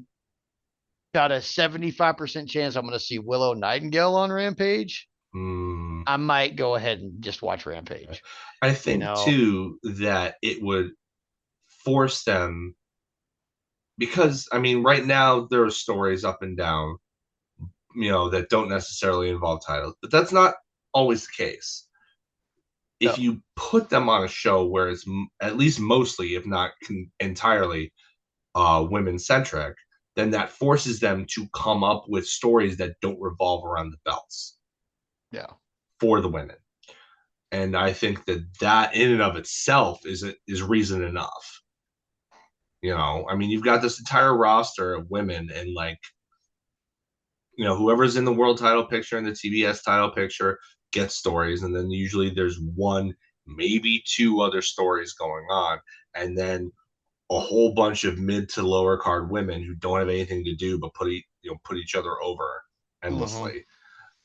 a 75% chance I'm going to see Willow Nightingale on Rampage, Mm. I might go ahead and just watch Rampage. I You think know, too that it would force them, because I mean, right now there are stories up and down, that don't necessarily involve titles, but that's not always the case. If no, you put them on a show where it's at least mostly, if not entirely, women centric, then that forces them to come up with stories that don't revolve around the belts yeah, for the women. And I think that in and of itself is reason enough. I mean, you've got this entire roster of women, and like, whoever's in the world title picture and the TBS title picture gets stories, and then usually there's one, maybe two other stories going on, and then a whole bunch of mid to lower card women who don't have anything to do but put each other over mm-hmm. endlessly.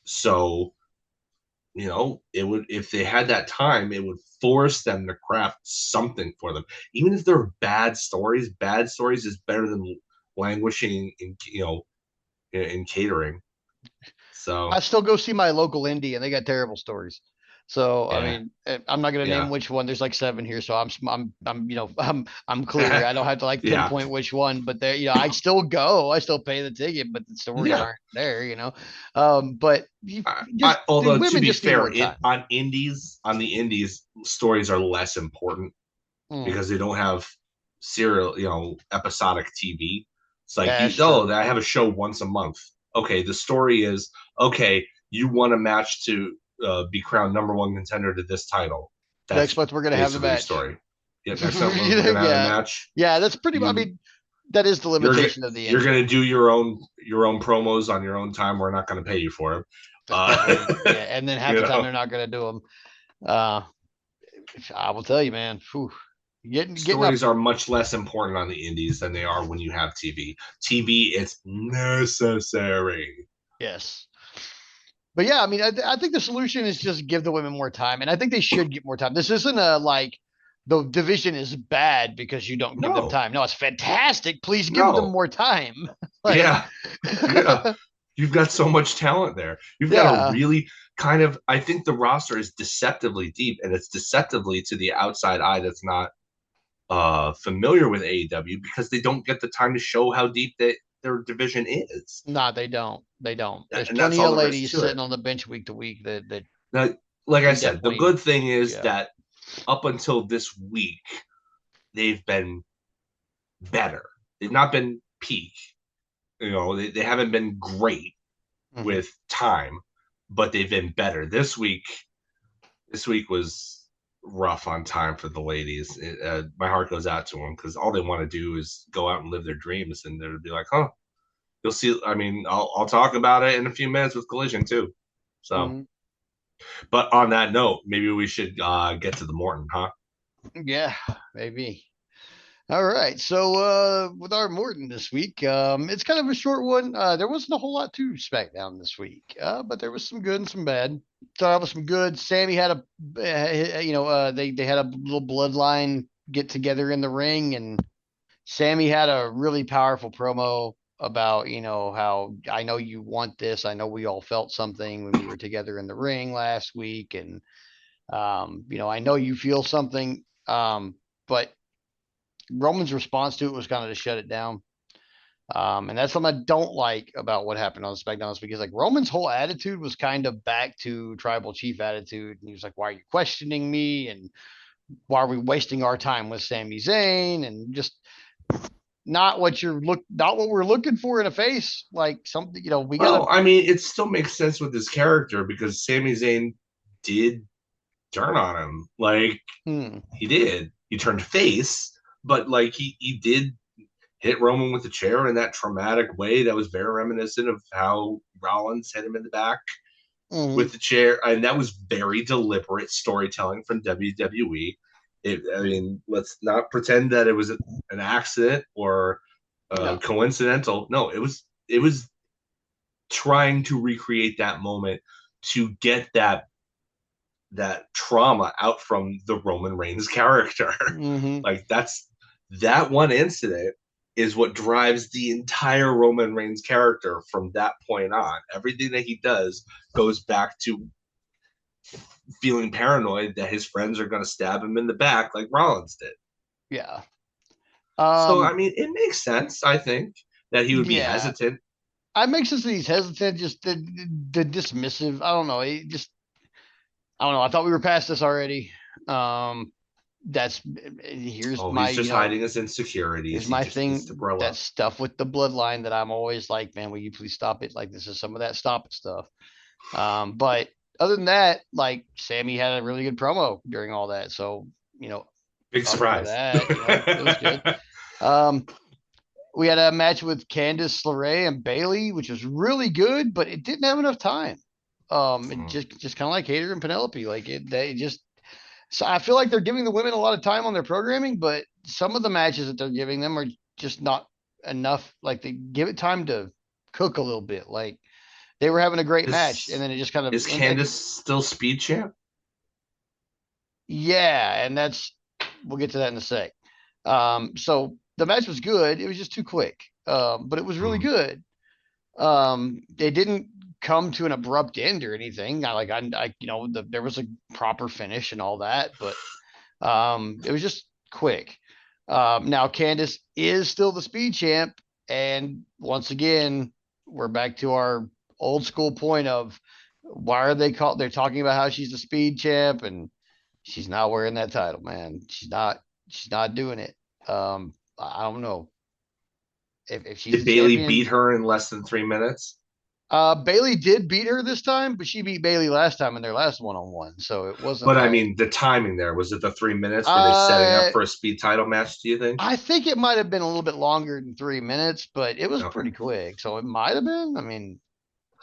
So it would, if they had that time, it would force them to craft something for them. Even if they're bad stories is better than languishing in catering. I So still go see my local indie, and they got terrible stories. So I yeah, mean, I'm not going to name yeah, which one. There's like seven here, so I'm clear. I don't have to like yeah, pinpoint which one, but there, I still go. I still pay the ticket, but the stories yeah. aren't there. But you just the Although to women be just need fair, more time. on the indies, stories are less important Mm, because they don't have serial, episodic TV. It's like that's true. I have a show once a month. Okay, the story is, okay, you won a match to be crowned number one contender to this title. Next That's month we're gonna have the basically the match. story. Yeah, next time we're gonna have a Yeah, match. yeah. That's pretty. I You mean, that is the you're limitation of the you're indie. gonna do your own promos on your own time. We're not gonna pay you for it. That's definitely Uh, yeah. And then half you the time know, they're not gonna do them. Uh, I will tell you, man. Whew, getting up. stories are much less important on the indies than they are when you have TV. TV, it's necessary. Yes. But yeah, I mean, I think the solution is just give the women more time, and I think they should get more time. This isn't a like the division is bad because you don't give them No, time. No, it's fantastic. Please give them no. more time. Like, Yeah, yeah. You've got so much talent there. You've got a yeah, really kind of, I think the roster is deceptively deep, and it's deceptively to the outside eye that's not familiar with AEW because they don't get the time to show how deep their division is. nah, they don't. They don't. There's And that's plenty all of there is ladies to it. sitting on the bench week to week that Now, like I can said, the definitely, good thing is yeah. that up until this week, they've been better. They've not been peak. They haven't been great Mm-hmm. with time, but they've been better. This week was rough on time for the ladies. My heart goes out to them because all they want to do is go out and live their dreams, and they'll be like, "Huh." You'll see. I mean, I'll talk about it in a few minutes with Collision too. So, Mm-hmm. but on that note, maybe we should get to the Morton, huh? Yeah, maybe. All right. So with our Morton this week, it's kind of a short one. There wasn't a whole lot to SmackDown this week, but there was some good and some bad. Started off with some good. Sammy had they had a little bloodline get together in the ring, and Sammy had a really powerful promo about how I know you want this. I know we all felt something when we were together in the ring last week, and I know you feel something. But Roman's response to it was kind of to shut it down. And that's something I don't like about what happened on SmackDown because like Roman's whole attitude was kind of back to tribal chief attitude. And he was like, why are you questioning me? And why are we wasting our time with Sami Zayn? And just not what we're looking for in a face. Like something, we Well, gotta I mean, it still makes sense with his character because Sami Zayn did turn on him. Like hmm, he did. He turned face, but like he did hit Roman with a chair in that traumatic way that was very reminiscent of how Rollins hit him in the back hmm, with the chair, and that was very deliberate storytelling from WWE. I mean, let's not pretend that it was an accident or no. coincidental. No, it was trying to recreate that moment to get that trauma out from the Roman Reigns character. Hmm. Like that one incident is what drives the entire Roman Reigns character from that point on. Everything that he does goes back to feeling paranoid that his friends are going to stab him in the back like Rollins did. Yeah. So I Um, mean, it makes sense. I think that he would be yeah. hesitant. I make sense that he's hesitant, just the dismissive. I don't know. I don't know. I thought we were past this already. Um, that's here's Oh, my he's just hiding his insecurities. here's He my just needs to thing. grow That up. stuff with the bloodline that I'm always like, man, will you please stop it? Like this is some of that stop it stuff. But other than that, like Sammy had a really good promo during all that, so you know, Big up for surprise. that, it was good. Um, we had a match with Candice LeRae and Bailey, which was really good, but it didn't have enough time. It just kind of like Hater and Penelope, like they just. So I feel like they're giving the women a lot of time on their programming, but some of the matches that they're giving them are just not enough. Like they give it time to cook a little bit. Like they were having a great match, and is then it just kind of is Candace still speed champ? yeah, and that's we'll get to that in a sec. So the match was good. It was just too quick, but it was really Hmm. good. It didn't come to an abrupt end or anything. There was a proper finish and all that, but it was just quick. Now Candice is still the speed champ, and once again, we're back to our old school point of why are they called? They're talking about how she's the speed champ, and she's not wearing that title, man. She's not. She's not doing it. I don't know if she's Did the Bailey beat champion. her in less than 3 minutes? Bailey did beat her this time, but she beat Bailey last time in their last one on one, so it wasn't But I like mean, the timing there was it the 3 minutes? Were they setting up uh for a speed title match? Do you think? I think it might have been a little bit longer than 3 minutes, but it was Okay, pretty quick. So it might have been. I mean,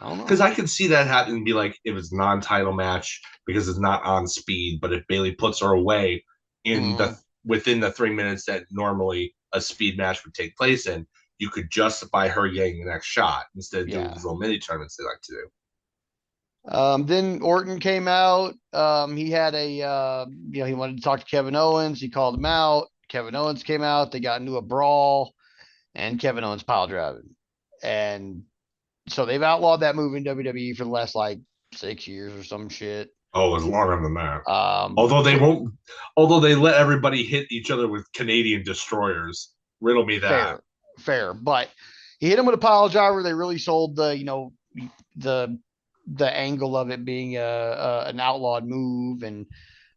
I don't because know. I could see that happen and be like, it was non-title match because it's not on speed. But if Bailey puts her away in the Mm, within the 3 minutes that normally a speed match would take place in, you could justify her getting the next shot instead of doing yeah. these little mini tournaments they like to do. Then Orton came out. He had he wanted to talk to Kevin Owens. He called him out. Kevin Owens came out. They got into a brawl, and Kevin Owens pile driving. And so they've outlawed that move in WWE for the last like 6 years or some shit. Oh, it's longer than that. Um, Although they won't, although they let everybody hit each other with Canadian destroyers. Riddle me that. fair, fair, but he hit him with a pile driver. They really sold the the angle of it being an outlawed move, and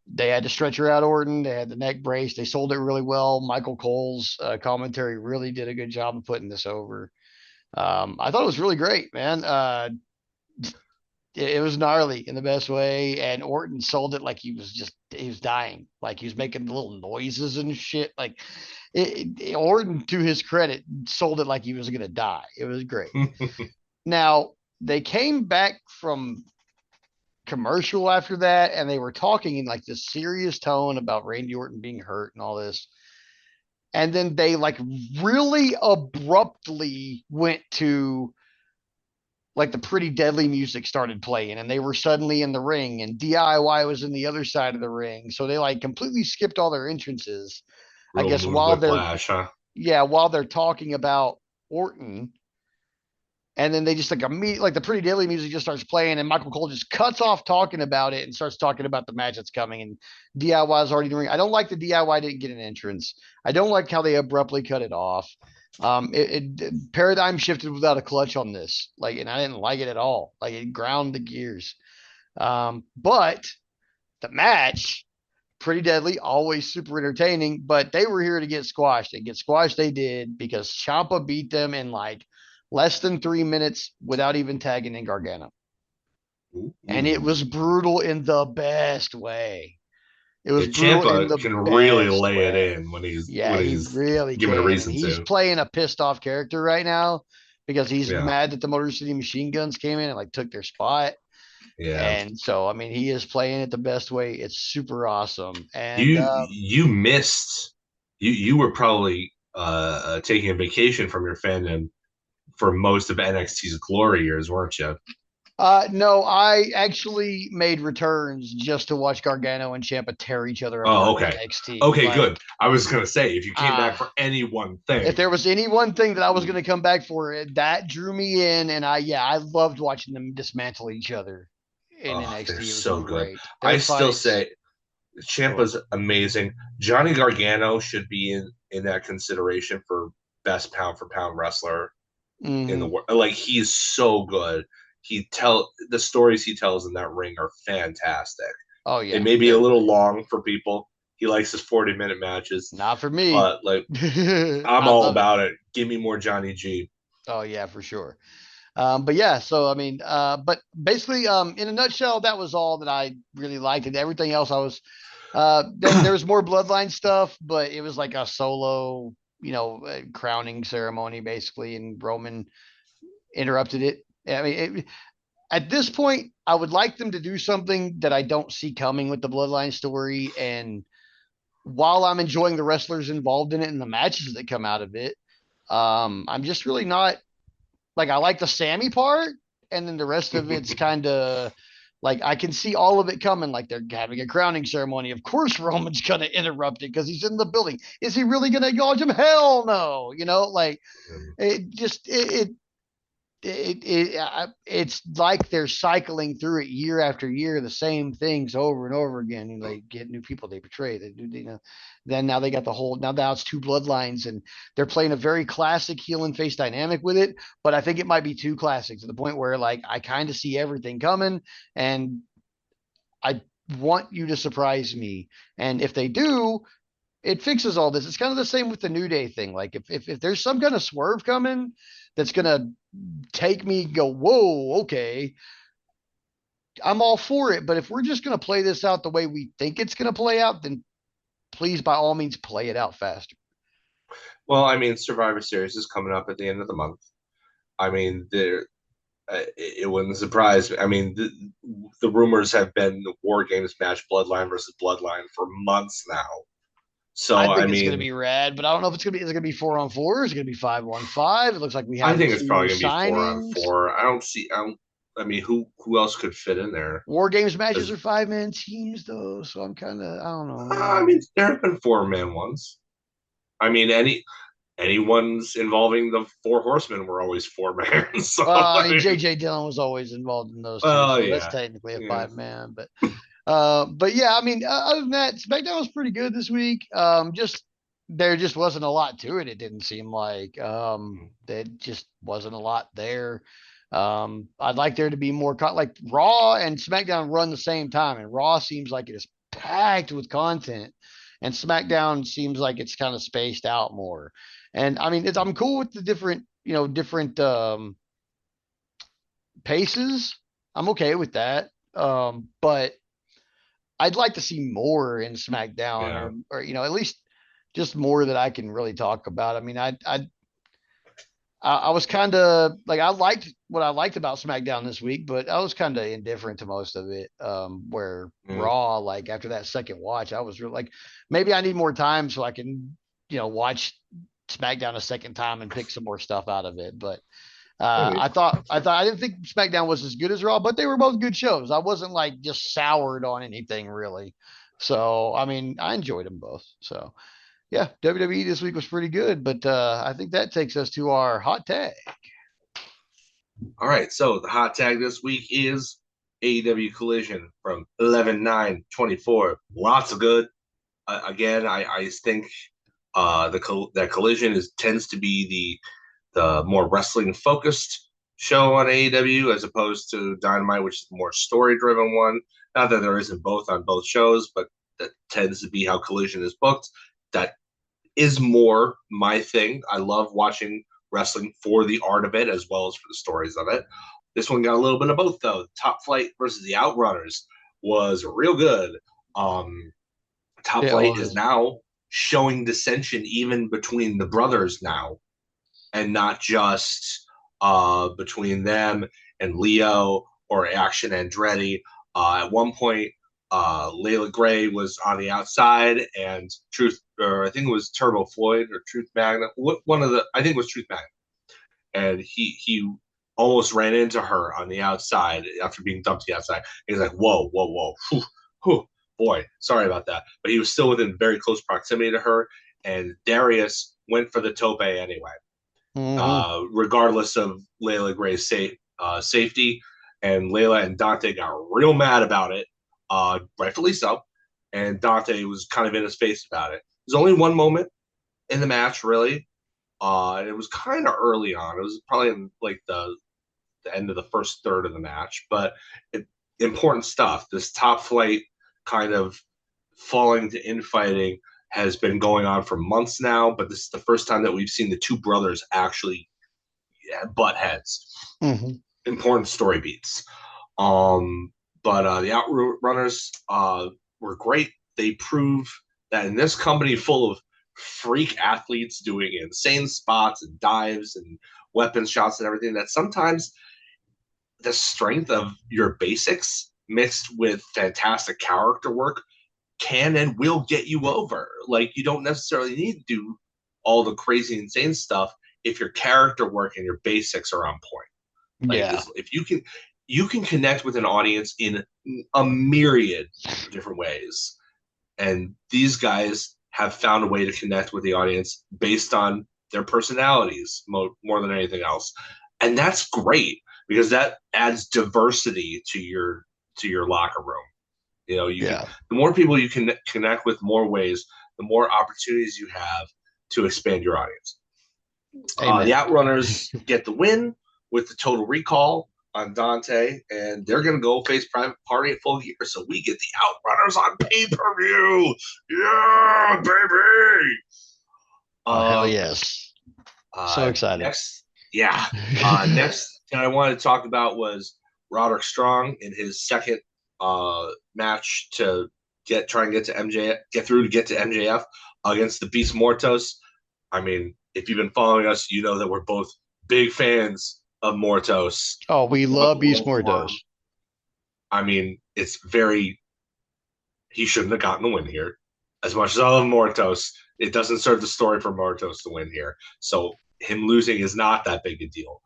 they had to stretch her out, Orton. They had the neck brace. They sold it really well. Michael Cole's commentary really did a good job of putting this over. I thought it was really great, man. It was gnarly in the best way, and Orton sold it like he was dying, like he was making little noises and shit. Like Orton, to his credit, sold it like he was gonna die. It was great. Now they came back from commercial after that, and they were talking in like this serious tone about Randy Orton being hurt and all this. And then they like really abruptly went to like the Pretty Deadly music started playing, and they were suddenly in the ring, and DIY was in the other side of the ring. So they like completely skipped all their entrances. I Real guess mood whiplash, huh? while they're talking about Orton, and then they just like immediately, like the Pretty Daily music just starts playing, and Michael Cole just cuts off talking about it and starts talking about the match that's coming. And DIY is already doing. I don't like the DIY didn't get an entrance. I don't like how they abruptly cut it off. Paradigm shifted without a clutch on this, like, and I didn't like it at all. Like it ground the gears. But the match, Pretty Deadly, always super entertaining. But they were here to get squashed, and get squashed they did because Ciampa beat them in like less than 3 minutes without even tagging in Gargano. And it was Ooh. brutal in the best way. It was Yeah, brutal in Champa the can really best lay it way. in Yeah, when he he's really given a can. And reason he's to. playing a pissed off character right now because he's Yeah, mad that the Motor City Machine Guns came in and like took their spot. yeah. And so, I mean, he is playing it the best way. It's super awesome. And You missed. You were probably taking a vacation from your fandom for most of NXT's glory years, weren't you? no, I actually made returns just to watch Gargano and Ciampa tear each other Oh, apart in okay. NXT. Okay, Like, good. I was gonna say if you came back uh, for any one if thing, there was any one thing that I was going to come back for, that drew me in, and I loved watching them dismantle each other in oh, they're NXT. It was so good. great. Their I still fights. say Go ahead. Ciampa's amazing. Johnny Gargano should be in that consideration for best pound for pound wrestler in the Mm-hmm. world. Like he's so good. The stories he tells in that ring are fantastic. Oh They yeah, may be a they're little great. long for people. He likes his 40-minute matches, Not for me. but like I'm I all love it. about it. Give me more Johnny G. Oh yeah, for sure. But yeah, so I mean, but basically, in a nutshell, that was all that I really liked, and everything else I was. Then there was more bloodline stuff, but it was like a solo, crowning ceremony basically, and Roman interrupted it. I mean, at this point, I would like them to do something that I don't see coming with the bloodline story. And while I'm enjoying the wrestlers involved in it and the matches that come out of it, I'm just really not like I like the Sammy part, and then the rest of it's kind of like I can see all of it coming. Like they're having a crowning ceremony. Of course, Roman's gonna interrupt it because he's in the building. Is he really gonna acknowledge him? Hell no. Like it's like they're cycling through it year after year, the same things over and over again. And they get new people they portray. They do, Then now they got the whole. Now it's two bloodlines, and they're playing a very classic heel and face dynamic with it. But I think it might be too classic to the point where like I kind of see everything coming, and I want you to surprise me. And if they do, it fixes all this. It's kind of the same with the New Day thing. Like if there's some kind of swerve coming that's gonna take me go, whoa, okay, I'm all for it. But if we're just gonna play this out the way we think it's gonna play out, then please by all means play it out faster. Well, I mean, Survivor Series is coming up at the end of the month. I mean, it wouldn't surprise me. I mean, the rumors have been the War Games match Bloodline versus Bloodline for months now. I So, I think it's gonna mean, be rad, but I don't know if it's gonna be. Is it gonna be 4-on-4? Is it gonna be 5-on-5? It looks like we I have think it's two new probably going to be four on signings. four. I don't see. I don't. I mean, who else could fit in there? War Games matches Because are 5-man teams though, so I'm kind of I don't know, I mean, man. there have been 4-man ones. I mean, anyone's involving the Four Horsemen were always 4-man. So Well, I I mean, mean, JJ Dillon was always involved in those too, well, so that's yeah, technically a yeah. 5-man. But yeah, I mean, other than that, SmackDown was pretty good this week. Just there just wasn't a lot to it. It didn't seem like there just wasn't a lot there. I'd like there to be more like Raw and SmackDown run the same time, and Raw seems like it is packed with content, and SmackDown seems like it's kind of spaced out more. And I mean, I'm cool with the different paces. I'm okay with that. But I'd like to see more in SmackDown, Yeah. or at least just more that I can really talk about. I mean, I was kind of like I liked what I liked about SmackDown this week, but I was kind of indifferent to most of it. Where Mm. Raw, like after that second watch, I was really like, maybe I need more time so I can watch SmackDown a second time and pick some more stuff out of it. But Maybe. I didn't think SmackDown was as good as Raw, but they were both good shows. I wasn't like just soured on anything really. So I mean, I enjoyed them both. So yeah, WWE this week was pretty good, but I think that takes us to our hot tag. All right. So the hot tag this week is AEW Collision from 11/9/24. Lots of good. Again, I think that Collision tends to be the more wrestling focused show on AEW as opposed to Dynamite, which is the more story driven one. Not that there isn't both on both shows, but that tends to be how Collision is booked. That is more my thing. I love watching wrestling for the art of it as well as for the stories of it. This one got a little bit of both though. Top Flight versus the Outrunners was real good. Um, Top Yeah, it Flight is was. now showing dissension even between the brothers now, and not just between them and Leo or Action Andretti. At one point, Layla Gray was on the outside, and Truth, or I think it was Turbo Floyd or Truth Magnet. One of the, I think it was Truth Magnet, and he almost ran into her on the outside after being dumped to the outside. He's like, whoa, whoa, whoa, whew, whew, boy, sorry about that. But he was still within very close proximity to her, and Darius went for the tope anyway, Mm-hmm. regardless of Layla Gray's safety. And Layla and Dante got real mad about it, rightfully so. And Dante was kind of in his face about it. There's only one moment in the match, really. It was kind of early on. It was probably in like the end of the first third of the match, but important stuff. This Top Flight kind of falling to infighting has been going on for months now, but this is the first time that we've seen the two brothers actually butt heads. Mm-hmm. Important story beats. Um, but the Outrunners were great. They prove that in this company full of freak athletes doing insane spots and dives and weapon shots and everything, that sometimes the strength of your basics mixed with fantastic character work can and will get you over. Like, you don't necessarily need to do all the crazy insane stuff if your character work and your basics are on point. Like, Yeah. if you can connect with an audience in a myriad of different ways, and these guys have found a way to connect with the audience based on their personalities more than anything else, and that's great because that adds diversity to your locker room. You know, you can, Yeah. the more people you can connect with more ways, the more opportunities you have to expand your audience. The Amen. Outrunners get the win with the total recall on Dante, and they're going to go face Private Party at Full Gear. So we get the Outrunners on pay per view. Yeah, baby. Oh, hell Um, yes. So excited. Next, yeah. Next thing I wanted to talk about was Roderick Strong in his second match to try and get to MJF, get through to get to MJF against the Beast Mortos. I mean, if you've been following us, you know that we're both big fans of Mortos. Oh, we love Beast Warm. Mordos. I mean, it's very. He shouldn't have gotten the win here. As much as I love Mortos, it doesn't serve the story for Mortos to win here. So him losing is not that big a deal.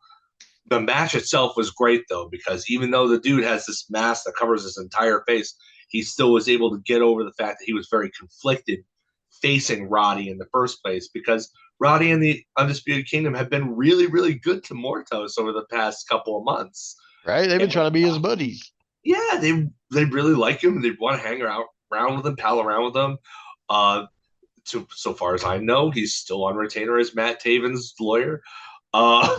The match itself was great though, because even though the dude has this mask that covers his entire face, he still was able to get over the fact that he was very conflicted facing Roddy in the first place, because Roddy and the Undisputed Kingdom have been really, really good to Mortos over the past couple of months. Right? They've been And trying to be his buddies. yeah, they really like him. They want to hang around with him, pal around with him. Uh, so far as I know, he's still on retainer as Matt Taven's lawyer. Uh,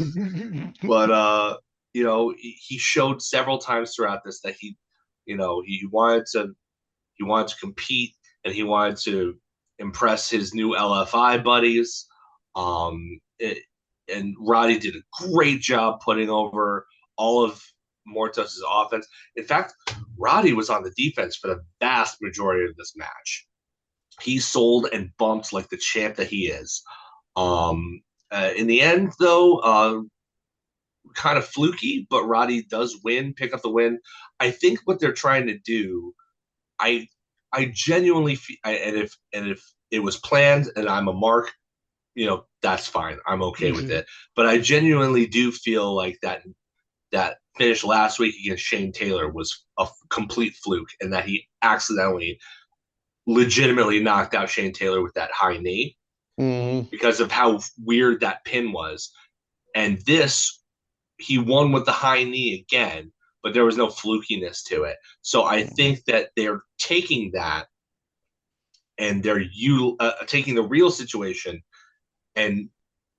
but he showed several times throughout this that he wanted to compete, and he wanted to impress his new LFI buddies. And Roddy did a great job putting over all of Mortos' offense. In fact, Roddy was on the defense for the vast majority of this match. He sold and bumped like the champ that he is. In the end, though, kind of fluky, but Roddy does pick up the win. I think what they're trying to do, I I genuinely feel, and if it was planned and I'm a mark, that's fine. I'm okay with it. But I genuinely do feel like that finish last week against Shane Taylor was a complete fluke, and that he accidentally, legitimately knocked out Shane Taylor with that high knee because of how weird that pin was. And this, he won with the high knee again, but there was no flukiness to it. So I think that they're taking that, and they're taking the real situation and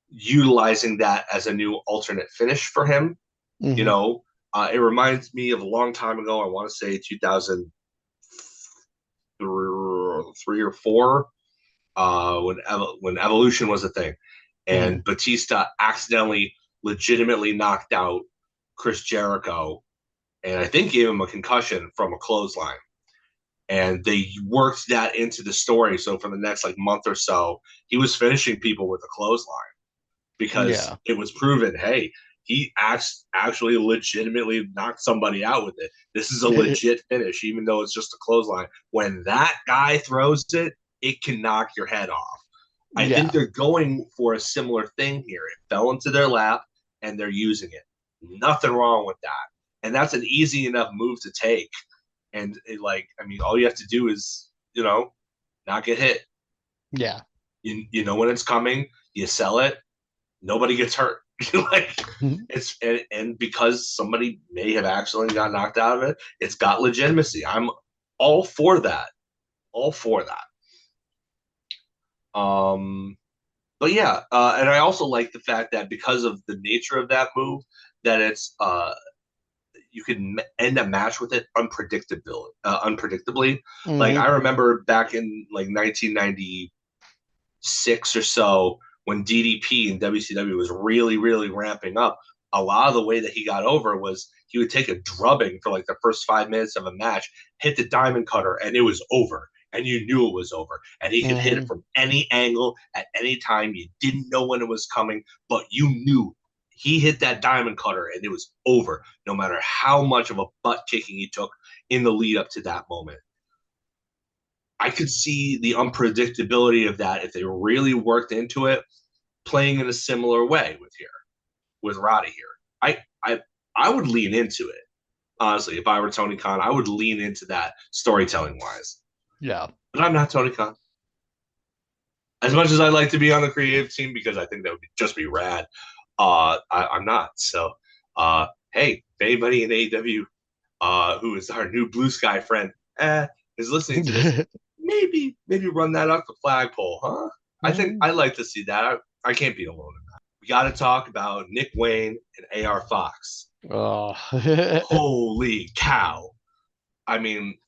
utilizing that as a new alternate finish for him. It reminds me of a long time ago. I want to say 2003 or four, when Evolution was a thing, and Batista accidentally, legitimately knocked out Chris Jericho, and I think gave him a concussion from a clothesline. And they worked that into the story. So for the next month or so, he was finishing people with a clothesline, because it was proven, hey, he actually legitimately knocked somebody out with it. This is a legit finish, even though it's just a clothesline. When that guy throws it, it can knock your head off. I think they're going for a similar thing here. It fell into their lap, and they're using it. Nothing wrong with that. And that's an easy enough move to take. And all you have to do is, not get hit. Yeah. You know when it's coming, you sell it, nobody gets hurt. And because somebody may have accidentally got knocked out of it, it's got legitimacy. I'm all for that. All for that. But yeah, and I also like the fact that because of the nature of that move, that it's you can end a match with it unpredictably. Like I remember back in 1996 or so, when DDP and WCW was really, really ramping up. A lot of the way that he got over was he would take a drubbing for the first 5 minutes of a match, hit the diamond cutter, and it was over. And you knew it was over. And he could hit it from any angle at any time. You didn't know when it was coming, but you knew he hit that diamond cutter and it was over, no matter how much of a butt kicking he took in the lead up to that moment. I could see the unpredictability of that if they really worked into it, playing in a similar way with Roddy here. I would lean into it. Honestly, if I were Tony Khan, I would lean into that storytelling wise. Yeah. But I'm not Tony Khan. As much as I'd like to be on the creative team, because I think that would just be rad, I'm not. So, hey, if anybody in AEW, who is our new Blue Sky friend, is listening to this, maybe run that up the flagpole, huh? I think I'd like to see that. I can't be alone in that. We got to talk about Nick Wayne and AR Fox. Oh. Holy cow! I mean,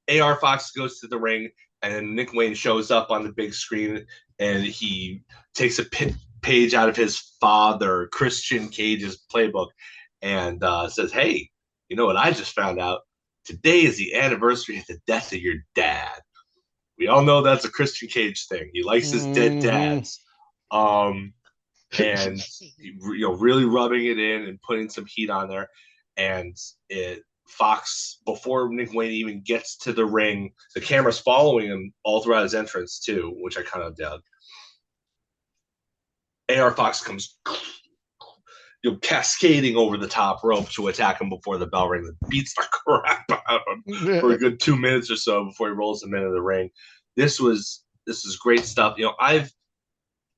AR Fox goes to the ring, and then Nick Wayne shows up on the big screen, and he takes a page out of his father, Christian Cage's playbook, and says, "Hey, you know what I just found out? Today is the anniversary of the death of your dad." We all know that's a Christian Cage thing. He likes his dead dads. And really rubbing it in and putting some heat on there. And Fox, before Nick Wayne even gets to the ring, the camera's following him all throughout his entrance too, which I kind of dug. AR Fox comes cascading over the top rope to attack him before the bell rings and beats the crap out of him for a good 2 minutes or so before he rolls him into the ring. This is great stuff.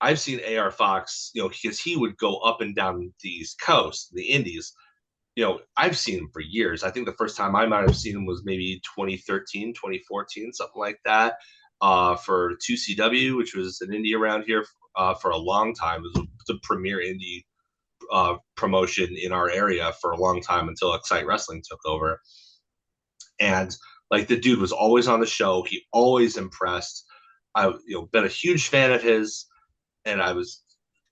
I've seen AR Fox, because he would go up and down the East Coast, the Indies. I've seen him for years. I think the first time I might have seen him was maybe 2013, 2014, something like that, for 2CW, which was an indie around here for a long time. It was the premier indie promotion in our area for a long time until Excite Wrestling took over. And like the dude was always on the show. He always impressed. I been a huge fan of his, and I was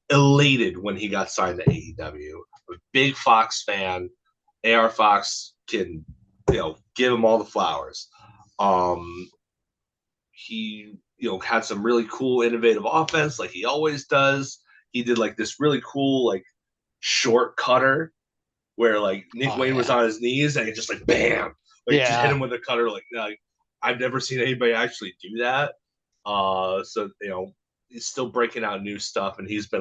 elated when he got signed to AEW. I'm a big Fox fan. AR Fox can, give him all the flowers. He, had some really cool, innovative offense, like he always does. He did like this really cool, like short cutter where like Nick Wayne was on his knees and it just like bam, like just hit him with a cutter. Like I've never seen anybody actually do that. So he's still breaking out new stuff, and he's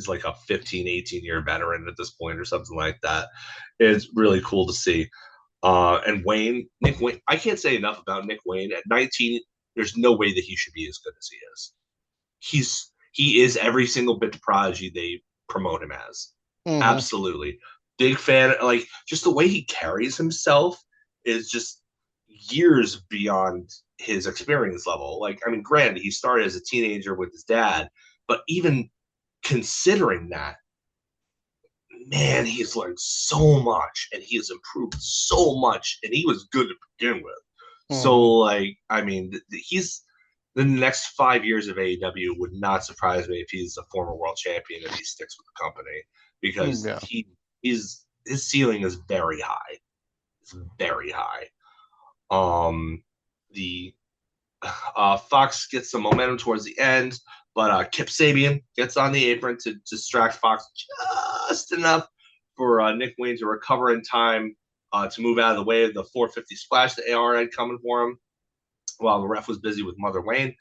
like a 15, 18-year veteran at this point or something like that. It's really cool to see. And Nick Wayne, I can't say enough about Nick Wayne. At 19, there's no way that he should be as good as he is. He is every single bit the prodigy they promote him as. Mm-hmm. Absolutely. Big fan. Like, just the way he carries himself is just years beyond his experience level. Like, I mean, granted, he started as a teenager with his dad, but even considering that, man, he's learned so much and he has improved so much, and he was good to begin with. Mm-hmm. So, like, I mean, he's the next 5 years of AEW would not surprise me if he's a former world champion and he sticks with the company, because his ceiling is very high. It's very high. The Fox gets some momentum towards the end, but Kip Sabian gets on the apron to distract Fox just enough for Nick Wayne to recover in time to move out of the way of the 450 splash that AR had coming for him while the ref was busy with Mother Wayne.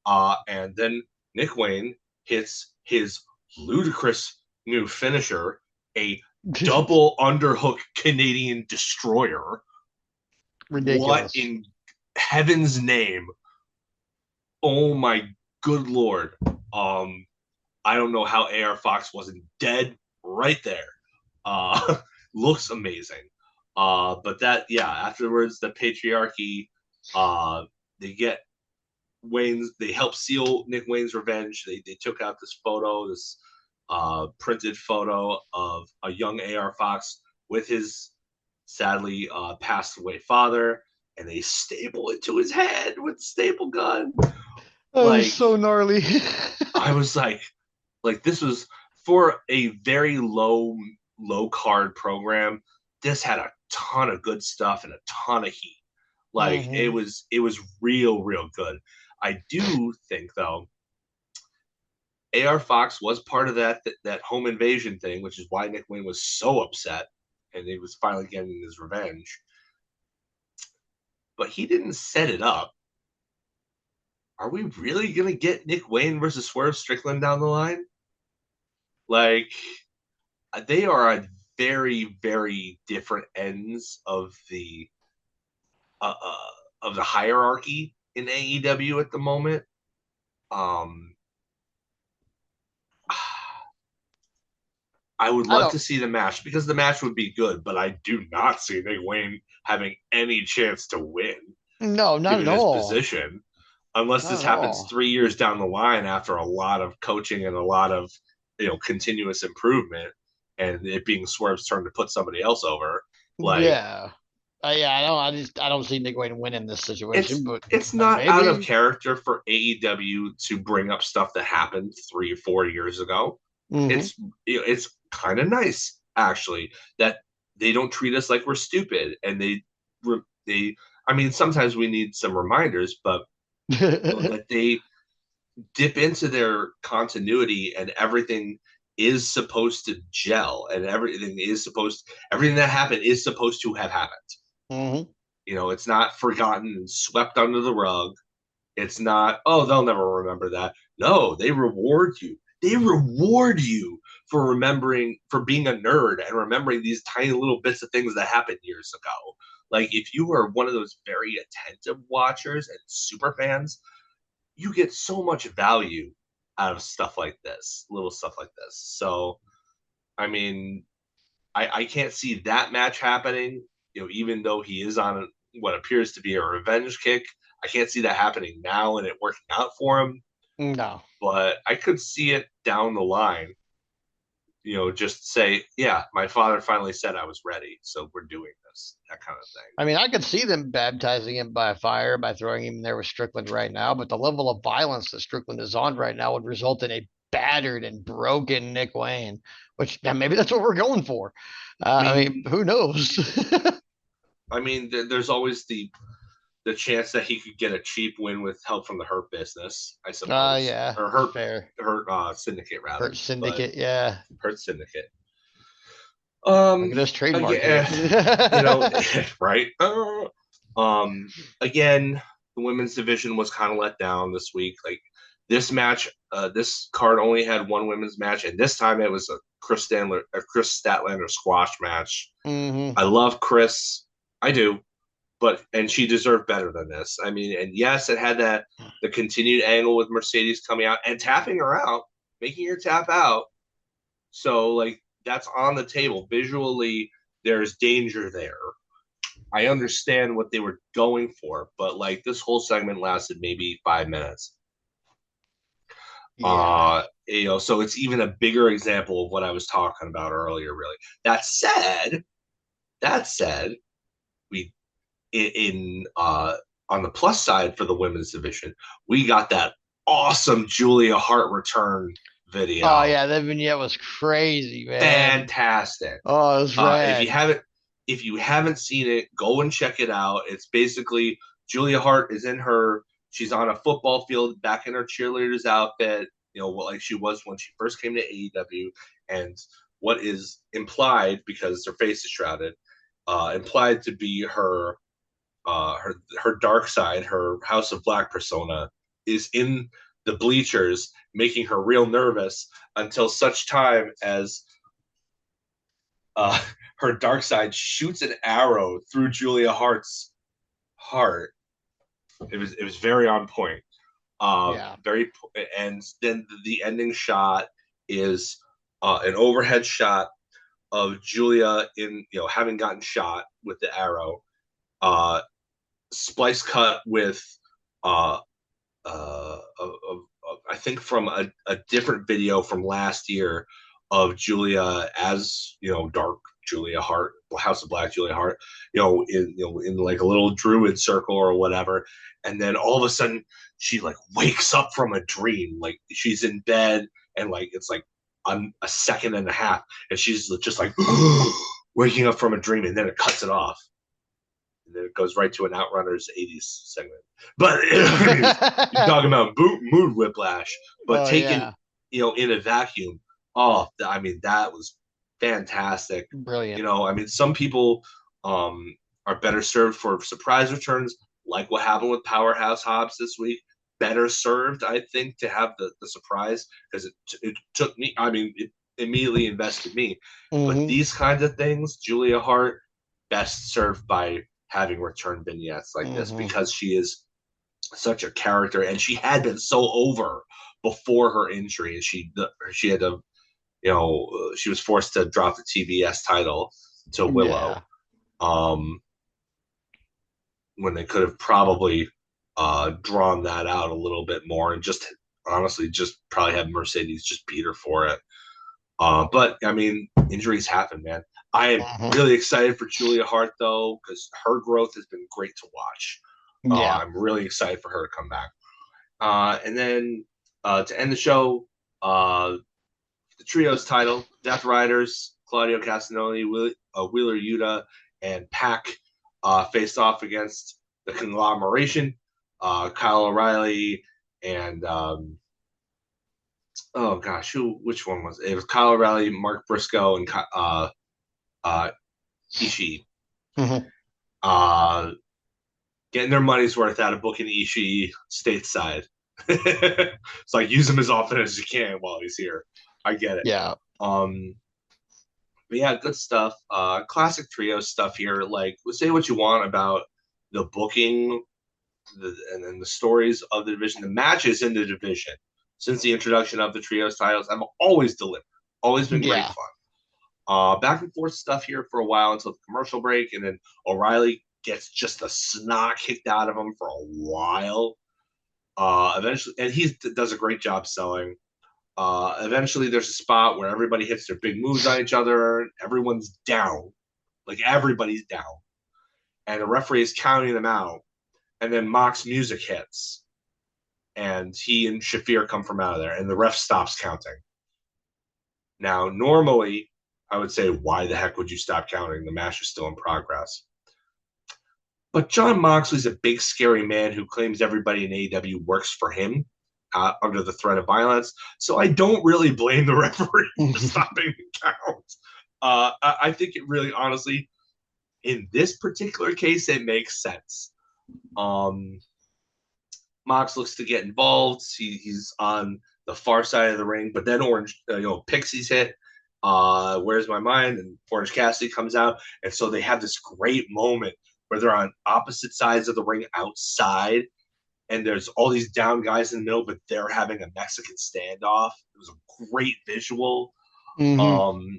And then Nick Wayne hits his ludicrous new finisher, a double underhook Canadian destroyer. Ridiculous. What in heaven's name? Oh my good Lord. I don't know how AR Fox wasn't dead right there. Looks amazing. But afterwards the patriarchy, they get they help seal Nick Wayne's revenge. They took out this photo, this printed photo of a young AR Fox with his sadly passed away father, and they staple it to his head with a staple gun. Like, so gnarly. I was like this was for a very low card program. This had a ton of good stuff and a ton of heat. Like, mm-hmm. It was real good. I do think though, AR Fox was part of that home invasion thing, which is why Nick Wayne was so upset and he was finally getting his revenge. But he didn't set it up. Are we really going to get Nick Wayne versus Swerve Strickland down the line? Like, they are at very, very different ends of the hierarchy in AEW at the moment. I would love to see the match, because the match would be good, but I do not see Nick Wayne having any chance to win. No, not at all. His position, unless this happens 3 years down the line after a lot of coaching and a lot of continuous improvement, and it being Swerve's turn to put somebody else over. Like, I don't see Nick Wayne winning this situation. But it's not out of character for AEW to bring up stuff that happened 3 or 4 years ago. Mm-hmm. It's kind of nice, actually, that they don't treat us like we're stupid, and they I mean, sometimes we need some reminders, but that they dip into their continuity, and everything is supposed to gel, and everything that happened is supposed to have happened. Mm-hmm. It's not forgotten and swept under the rug. It's not, they'll never remember that. No, they reward you. They reward you for being a nerd and remembering these tiny little bits of things that happened years ago. Like if you are one of those very attentive watchers and super fans, you get so much value out of stuff like this, little stuff like this. So, I mean, I can't see that match happening. Even though he is on what appears to be a revenge kick, I can't see that happening now and it working out for him. No. But I could see it down the line. Just say, yeah, my father finally said I was ready, so we're doing this, that kind of thing. I mean, I could see them baptizing him by fire by throwing him there with Strickland right now, but the level of violence that Strickland is on right now would result in a battered and broken Nick Wayne, which maybe that's what we're going for. I I mean, mean, who knows? there's always the chance that he could get a cheap win with help from the Hurt Business, I suppose, Yeah, or Hurt fair. Syndicate rather, Hurt but Syndicate, yeah. Hurt Syndicate. Look at us Again, trademarking you know, it. right? Again, the women's division was kind of let down this week. Like this match, this card only had one women's match, and this time it was a Chris Statlander squash match. Hmm. I love Chris, I do, and she deserved better than this. I mean, and yes, it had the continued angle with Mercedes coming out and tapping her out, making her tap out. So like that's on the table. Visually, there's danger there. I understand what they were going for, but like this whole segment lasted maybe 5 minutes. Yeah. So it's even a bigger example of what I was talking about earlier, really. That said, we in on the plus side for the women's division, we got that awesome Julia Hart return Oh video. yeah, that vignette was crazy, man. Fantastic. Oh, it was Uh, if you rad. haven't if you haven't seen it, go and check it out. It's basically Julia Hart is in her she's on a football field back in her cheerleader's outfit, like she was when she first came to AEW, and what is implied because her face is shrouded, implied to be her dark side, her House of Black persona, is in the bleachers, making her real nervous until such time as uh, her dark side shoots an arrow through Julia Hart's heart. It was very on point. Yeah. Very, and then the ending shot is an overhead shot of Julia in having gotten shot with the arrow, uh, splice cut with uh, I think from a different video from last year of Julia as dark Julia Hart, House of Black Julia Hart, in like a little druid circle or whatever, and then all of a sudden she like wakes up from a dream, like she's in bed and like it's like a second and a half, and she's just like waking up from a dream, and then it cuts it off, and then it goes right to an Outrunners '80s segment. But you're talking about mood whiplash, but Oh taken yeah. in a vacuum. Oh, I mean that was fantastic. Brilliant. I mean some people are better served for surprise returns, like what happened with Powerhouse Hobbs this week. Better served, I think, to have the surprise because it took me. I mean, it immediately invested me. But Hmm. these kinds of things, Julia Hart, best served by having return vignettes like this Hmm. because she is such a character, and she had been so over before her injury, and she had to she was forced to drop the TBS title to Willow, Yeah. um, when they could have probably drawn that out a little bit more and just honestly just probably have Mercedes just beat her for it. But I mean, injuries happen, man. I am Hmm. really excited for Julia Hart though, because her growth has been great to watch. Yeah. I'm really excited for her to come back. And then to end the show, the trios title, Death Riders, Claudio Castagnoli, Wheeler Yuta, and Pac faced off against the conglomeration, Kyle O'Reilly and oh gosh, which one was it? It was Kyle O'Reilly, Mark Briscoe, and uh, Ishii. Hmm. Uh, Getting their money's worth out of booking Ishii stateside. It's like use him as often as you can while he's here. I get it. Yeah. Um, but yeah, good stuff. Classic trio stuff here. Like, say what you want about the booking, and then the stories of the division, the matches in the division since the introduction of the trios titles have always delivered, always been great Yeah. fun. Back and forth stuff here for a while until the commercial break, and then O'Reilly gets just the snot kicked out of him for a while. Eventually, and he does a great job selling. Eventually, there's a spot where everybody hits their big moves on each other. Everyone's down, like everybody's down, and the referee is counting them out. And then Mox's music hits, and he and Shafir come from out of there, and the ref stops counting. Now, normally, I would say, why the heck would you stop counting? The match is still in progress. But Jon Moxley's a big, scary man who claims everybody in AEW works for him under the threat of violence. So I don't really blame the referee for stopping the count. I think it really, honestly, in this particular case, it makes sense. Mox looks to get involved. He's on the far side of the ring, but then Pixie's hit. Where's my mind? And Orange Cassidy comes out, and so they have this great moment where they're on opposite sides of the ring outside, and there's all these down guys in the middle, but they're having a Mexican standoff. It was a great visual. Mm-hmm.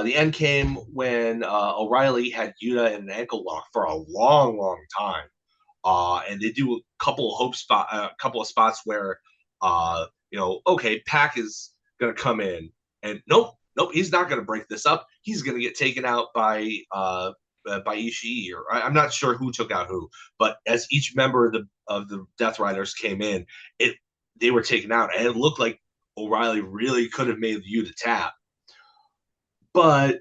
The end came when O'Reilly had Yuta in an ankle lock for a long, long time. And they do a couple of spots where, okay, Pac is gonna come in, and nope, he's not gonna break this up. He's gonna get taken out by Ishii, or I'm not sure who took out who, but as each member of the Death Riders came in, they were taken out, and it looked like O'Reilly really could have made you the tap, but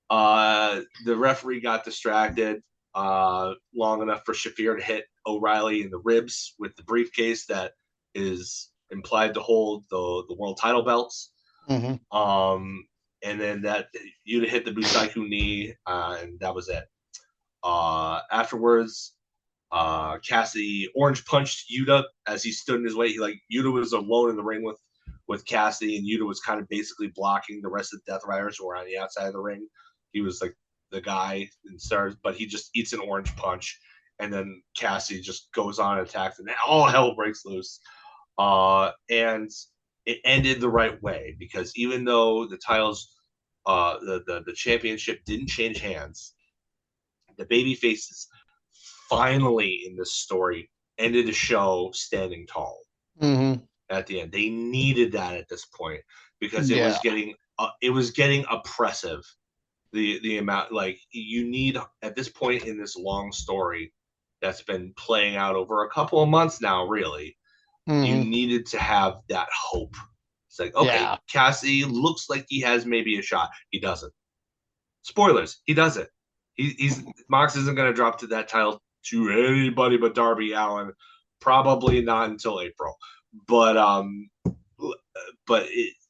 the referee got distracted long enough for Shafir to hit O'Reilly in the ribs with the briefcase that is implied to hold the world title belts. Mm-hmm. And then that Yuta hit the Busaiku knee, and that was it. Afterwards, Cassidy orange punched Yuta as he stood in his way. Yuta was alone in the ring with Cassidy, and Yuta was kind of basically blocking the rest of the Death Riders who were on the outside of the ring. He was like the guy and starts, but he just eats an orange punch, and then Cassidy just goes on and attacks, and all hell breaks loose. And it ended the right way, because even though the titles, the championship didn't change hands, the baby faces finally in this story ended the show standing tall. Mm-hmm. At the end, they needed that at this point, because it Yeah. was getting oppressive. The amount, like, you need at this point in this long story that's been playing out over a couple of months now, really, you Mm-hmm. needed to have that hope. It's like, okay, Yeah. Cassidy looks like he has maybe a shot. He doesn't. Spoilers, he doesn't. He's Mox isn't going to drop to that title to anybody but Darby Allin, probably not until April. But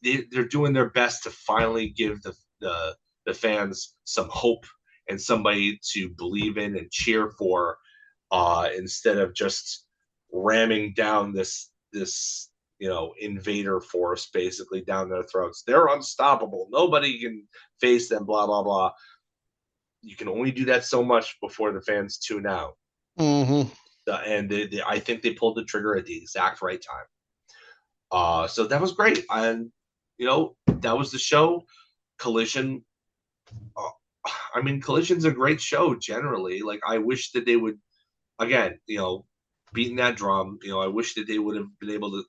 they're doing their best to finally give the fans some hope and somebody to believe in and cheer for, instead of just ramming down this invader force basically down their throats. They're unstoppable. Nobody can face them. Blah blah blah. You can only do that so much before the fans tune out. Mm-hmm. And I think they pulled the trigger at the exact right time. So that was great, and that was the show. Collision. Uh, I mean, Collision's a great show generally. Like, I wish that they would, again, beating that drum. I wish that they would have been able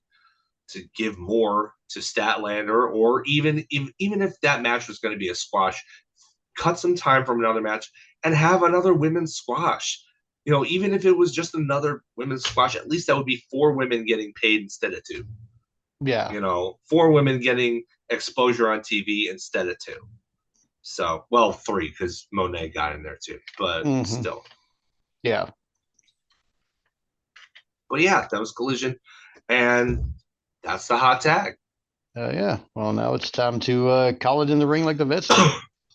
to give more to Statlander, or even if that match was going to be a squash, cut some time from another match and have another women's squash. Even if it was just another women's squash, at least that would be 4 women getting paid instead of 2. Yeah. 4 women getting exposure on TV instead of 2. So, well, 3, because Monet got in there too, but Mm-hmm. still. Yeah. But yeah, that was Collision, and that's the hot tag. Yeah. Well, now it's time to call it in the ring, like the vet said.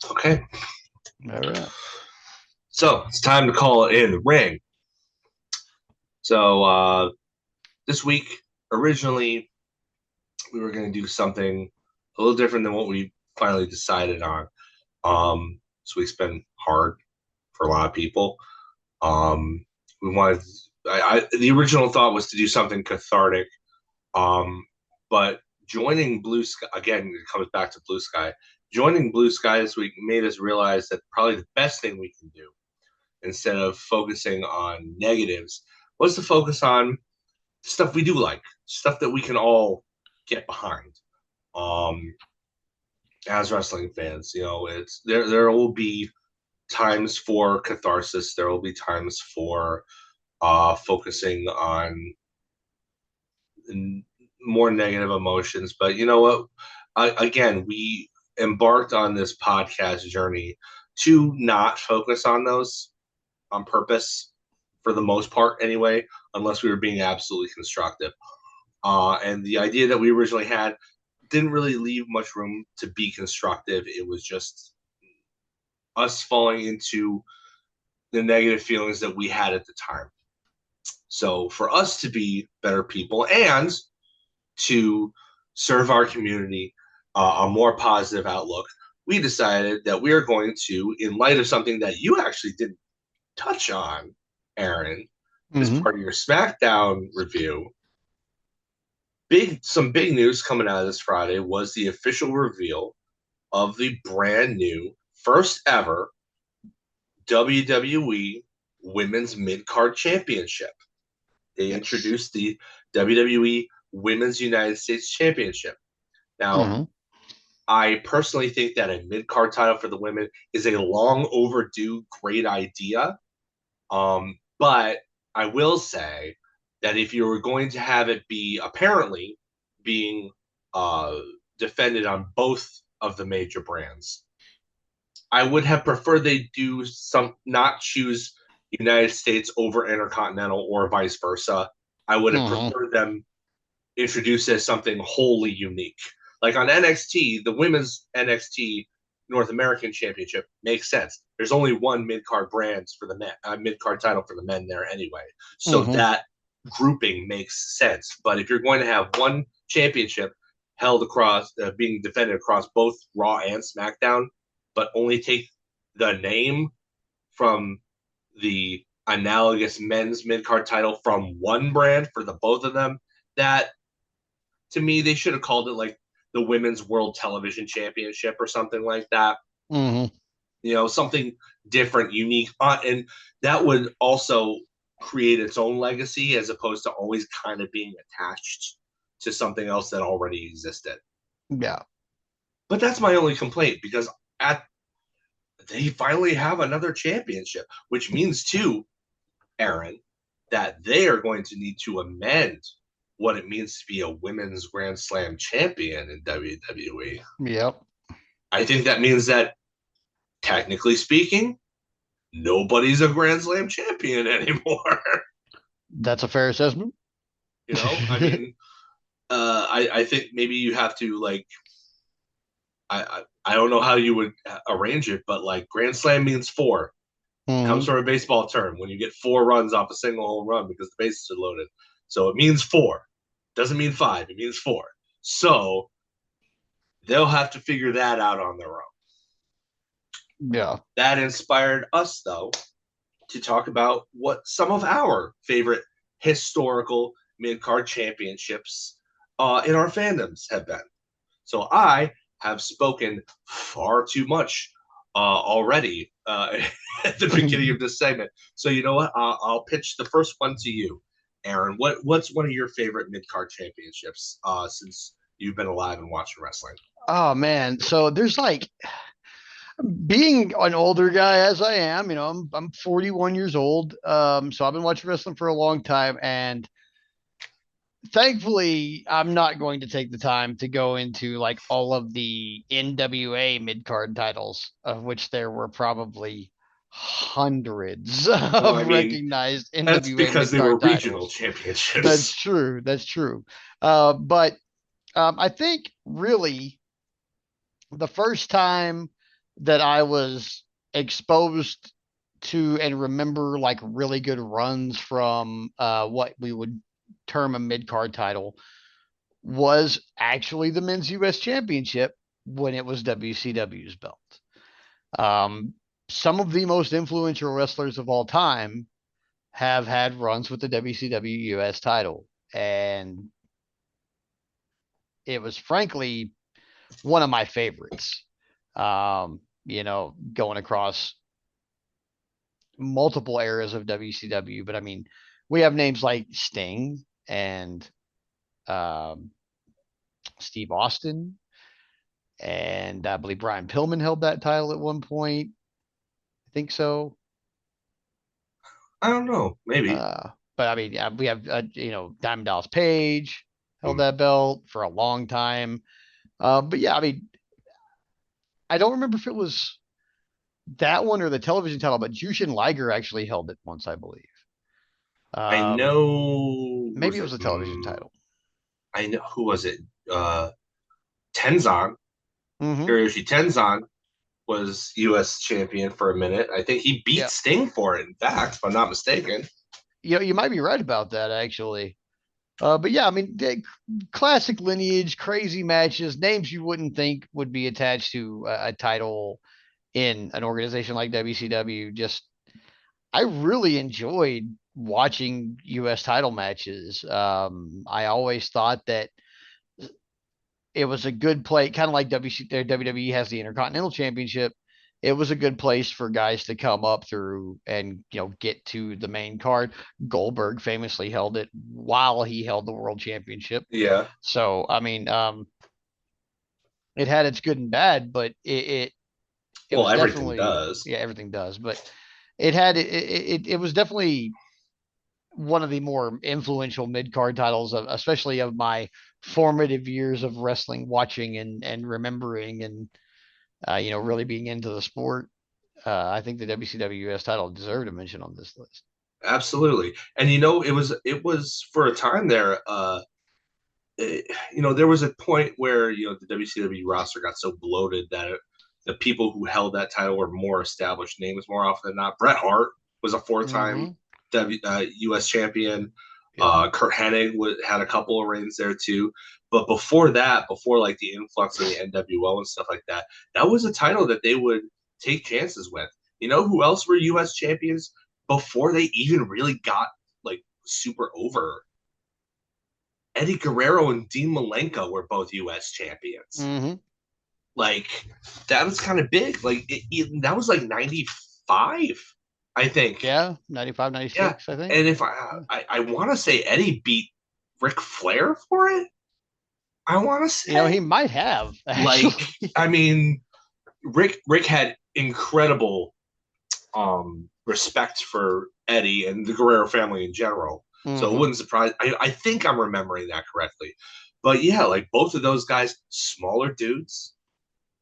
Okay. All right. So it's time to call it in the ring. So this week, originally, we were going to do something a little different than what we finally decided on. This week's been hard for a lot of people. We wanted, the original thought was to do something cathartic, but joining Blue Sky again, it comes back to Blue Sky. Joining Blue Sky this week made us realize that probably the best thing we can do instead of focusing on negatives was to focus on stuff we do like, stuff that we can all get behind. Um, as wrestling fans, it's there will be times for catharsis, there will be times for focusing on more negative emotions. But you know what? Again, we embarked on this podcast journey to not focus on those on purpose for the most part, anyway, unless we were being absolutely constructive. And the idea that we originally had didn't really leave much room to be constructive. It was just us falling into the negative feelings that we had at the time. So for us to be better people and to serve our community a more positive outlook, we decided that we are going to, in light of something that you actually didn't touch on, Aaron, as Mm-hmm. part of your SmackDown review, some big news coming out of this Friday was the official reveal of the brand new, first ever WWE Women's Mid-Card Championship. They Yes. introduced the WWE Women's United States Championship. Now, Mm-hmm. I personally think that a mid-card title for the women is a long overdue great idea. But I will say that if you were going to have it be apparently being uh, defended on both of the major brands, I would have preferred they do some not choose United States over Intercontinental or vice versa. I would have Mm-hmm. preferred them introduce as something wholly unique. Like on NXT, the women's NXT North American Championship makes sense. There's only one mid card brand for the men, mid card title for the men there anyway. So Mm-hmm. that grouping makes sense. But if you're going to have one championship held across, being defended across both Raw and SmackDown, but only take the name from the analogous men's mid card title from one brand for the both of them, that to me, they should have called it like the Women's World Television Championship or something like that. Mm-hmm. Something different, unique, and that would also create its own legacy as opposed to always kind of being attached to something else that already existed. Yeah. But that's my only complaint because at they finally have another championship, which means too, Aaron, that they are going to need to amend what it means to be a women's Grand Slam champion in WWE. Yep. I think that means that, technically speaking, nobody's a Grand Slam champion anymore. That's a fair assessment. I mean, I think maybe you have to like, I don't know how you would arrange it, but like Grand Slam means four. It comes Mm-hmm. from a baseball term when you get four runs off a single home run because the bases are loaded. So it means four. Doesn't mean five. It means four. So they'll have to figure that out on their own. Yeah. That inspired us, though, to talk about what some of our favorite historical mid card championships in our fandoms have been. So I have spoken far too much already at the beginning of this segment. So you know what? I'll pitch the first one to you, Aaron. What's one of your favorite mid card championships since you've been alive and watching wrestling? Oh man. So there's like being an older guy as I am, I'm 41 years old. So I've been watching wrestling for a long time, and thankfully I'm not going to take the time to go into like all of the NWA mid card titles, of which there were probably hundreds Well, of I mean, recognized that's NWA because mid they were card regional titles. That's championships. true. That's true. But I think really the first time that I was exposed to and remember like really good runs from what we would term a mid card title was actually the men's U.S. Championship when it was WCW's belt. Um, some of the most influential wrestlers of all time have had runs with the WCW US title. And it was frankly one of my favorites. Going across multiple eras of WCW, but I mean, we have names like Sting and um, Steve Austin, and I believe Brian Pillman held that title at one point. I think so. I don't know, maybe. But I mean, we have Diamond Dallas Page held Hmm. that belt for a long time. But yeah, I mean, I don't remember if it was that one or the television title, but Jushin Liger actually held it once, I believe. I Um, know. maybe Was it it? was a television title. I know who was it? Tenzan. Mm-hmm. Hiroshi Tenzan was U.S. champion for a minute. I think he beat Yeah. Sting for it. In fact, if I'm not mistaken. You might be right about that actually. But yeah, I mean, classic lineage, crazy matches, names you wouldn't think would be attached to a title in an organization like WCW. Just, I really enjoyed watching U.S. title matches. I always thought that it was a good play, kind of like WWE has the Intercontinental Championship. It was a good place for guys to come up through and get to the main card. Goldberg famously held it while he held the World Championship. Yeah. So I mean, it had its good and bad, but it Well, was everything definitely, does. yeah, everything does, but it was definitely one of the more influential mid card titles of, especially of my formative years of wrestling, watching and remembering, and really being into the sport. I think the WCW US title deserved a mention on this list. Absolutely. And it was for a time there. There was a point where the WCW roster got so bloated that the people who held that title were more established names more often than not. Bret Hart was a four-time Mm-hmm. U.S. champion. Yep. Kurt Hennig had a couple of reigns there too. But before that, before like the influx of the NWO and stuff like that, that was a title that they would take chances with. You know who else were U.S. champions before they even really got like super over? Eddie Guerrero and Dean Malenko were both U.S. champions. Mm-hmm. Like that was kind of big. Like that was like '95, I think. Yeah, 95, Yeah, 96, I think. and if I want to say Eddie beat Ric Flair for it. I want to He say might have like actually. I mean Rick had incredible respect for Eddie and the Guerrero family in general. So it Mm-hmm. wouldn't surprise. I think I'm remembering that correctly. But yeah, like both of those guys, smaller dudes.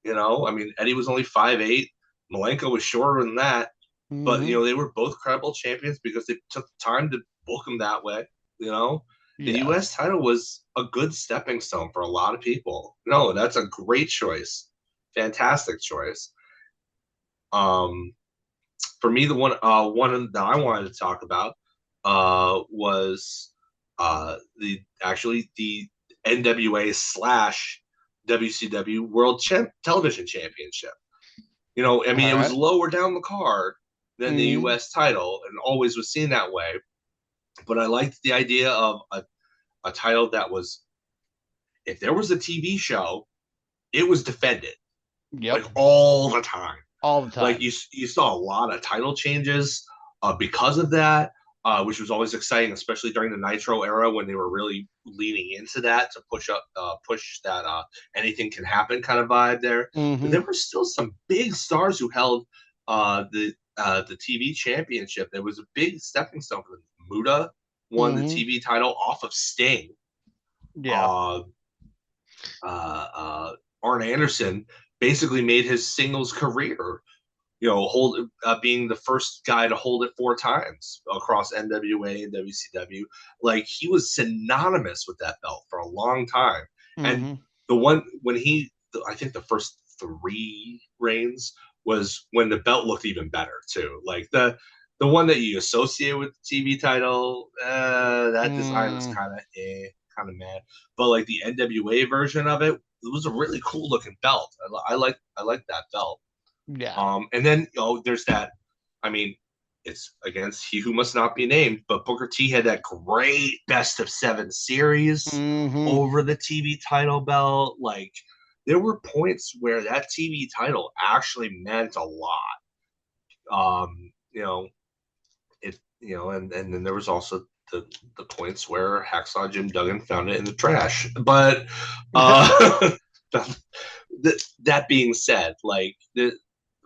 I mean, Eddie was only 5'8". Malenko was shorter than that. But Mm-hmm. they were both credible champions because they took the time to book them that way. The Yeah. U.S. title was a good stepping stone for a lot of people. No, that's a great choice, fantastic choice. Um, for me, the one that I wanted to talk about was the NWA slash WCW Television Championship. I All mean, it was right. lower down the card than the Mm-hmm. U.S. title, and always was seen that way. But I liked the idea of a title that was, if there was a TV show, it was defended like Yep. all the time. All the Like time. you saw a lot of title changes because of that, which was always exciting, especially during the Nitro era when they were really leaning into that to push that anything can happen kind of vibe there. But Mm-hmm. there were still some big stars who held the TV championship. There was a big stepping stone for them. Muda won the Mm-hmm. TV title off of Sting. Yeah. Uh, Arn Anderson basically made his singles career hold being the first guy to hold it four times across NWA and WCW. Like he was synonymous with that belt for a long time. And Mm-hmm. the one when I think the first three reigns was when the belt looked even better too. Like the one that you associate with the TV title, that design was Mm. kind of kind of mad. But like the NWA version of it, it was a really cool looking belt. I like that belt. Yeah. And then there's that. I mean, it's against he who must not be named, but Booker T had that great best of seven series Mm-hmm. over the TV title belt. Like there were points where that TV title actually meant a lot. You know, and then there was also the points where Hacksaw Jim Duggan found it in the trash. But uh, that being said,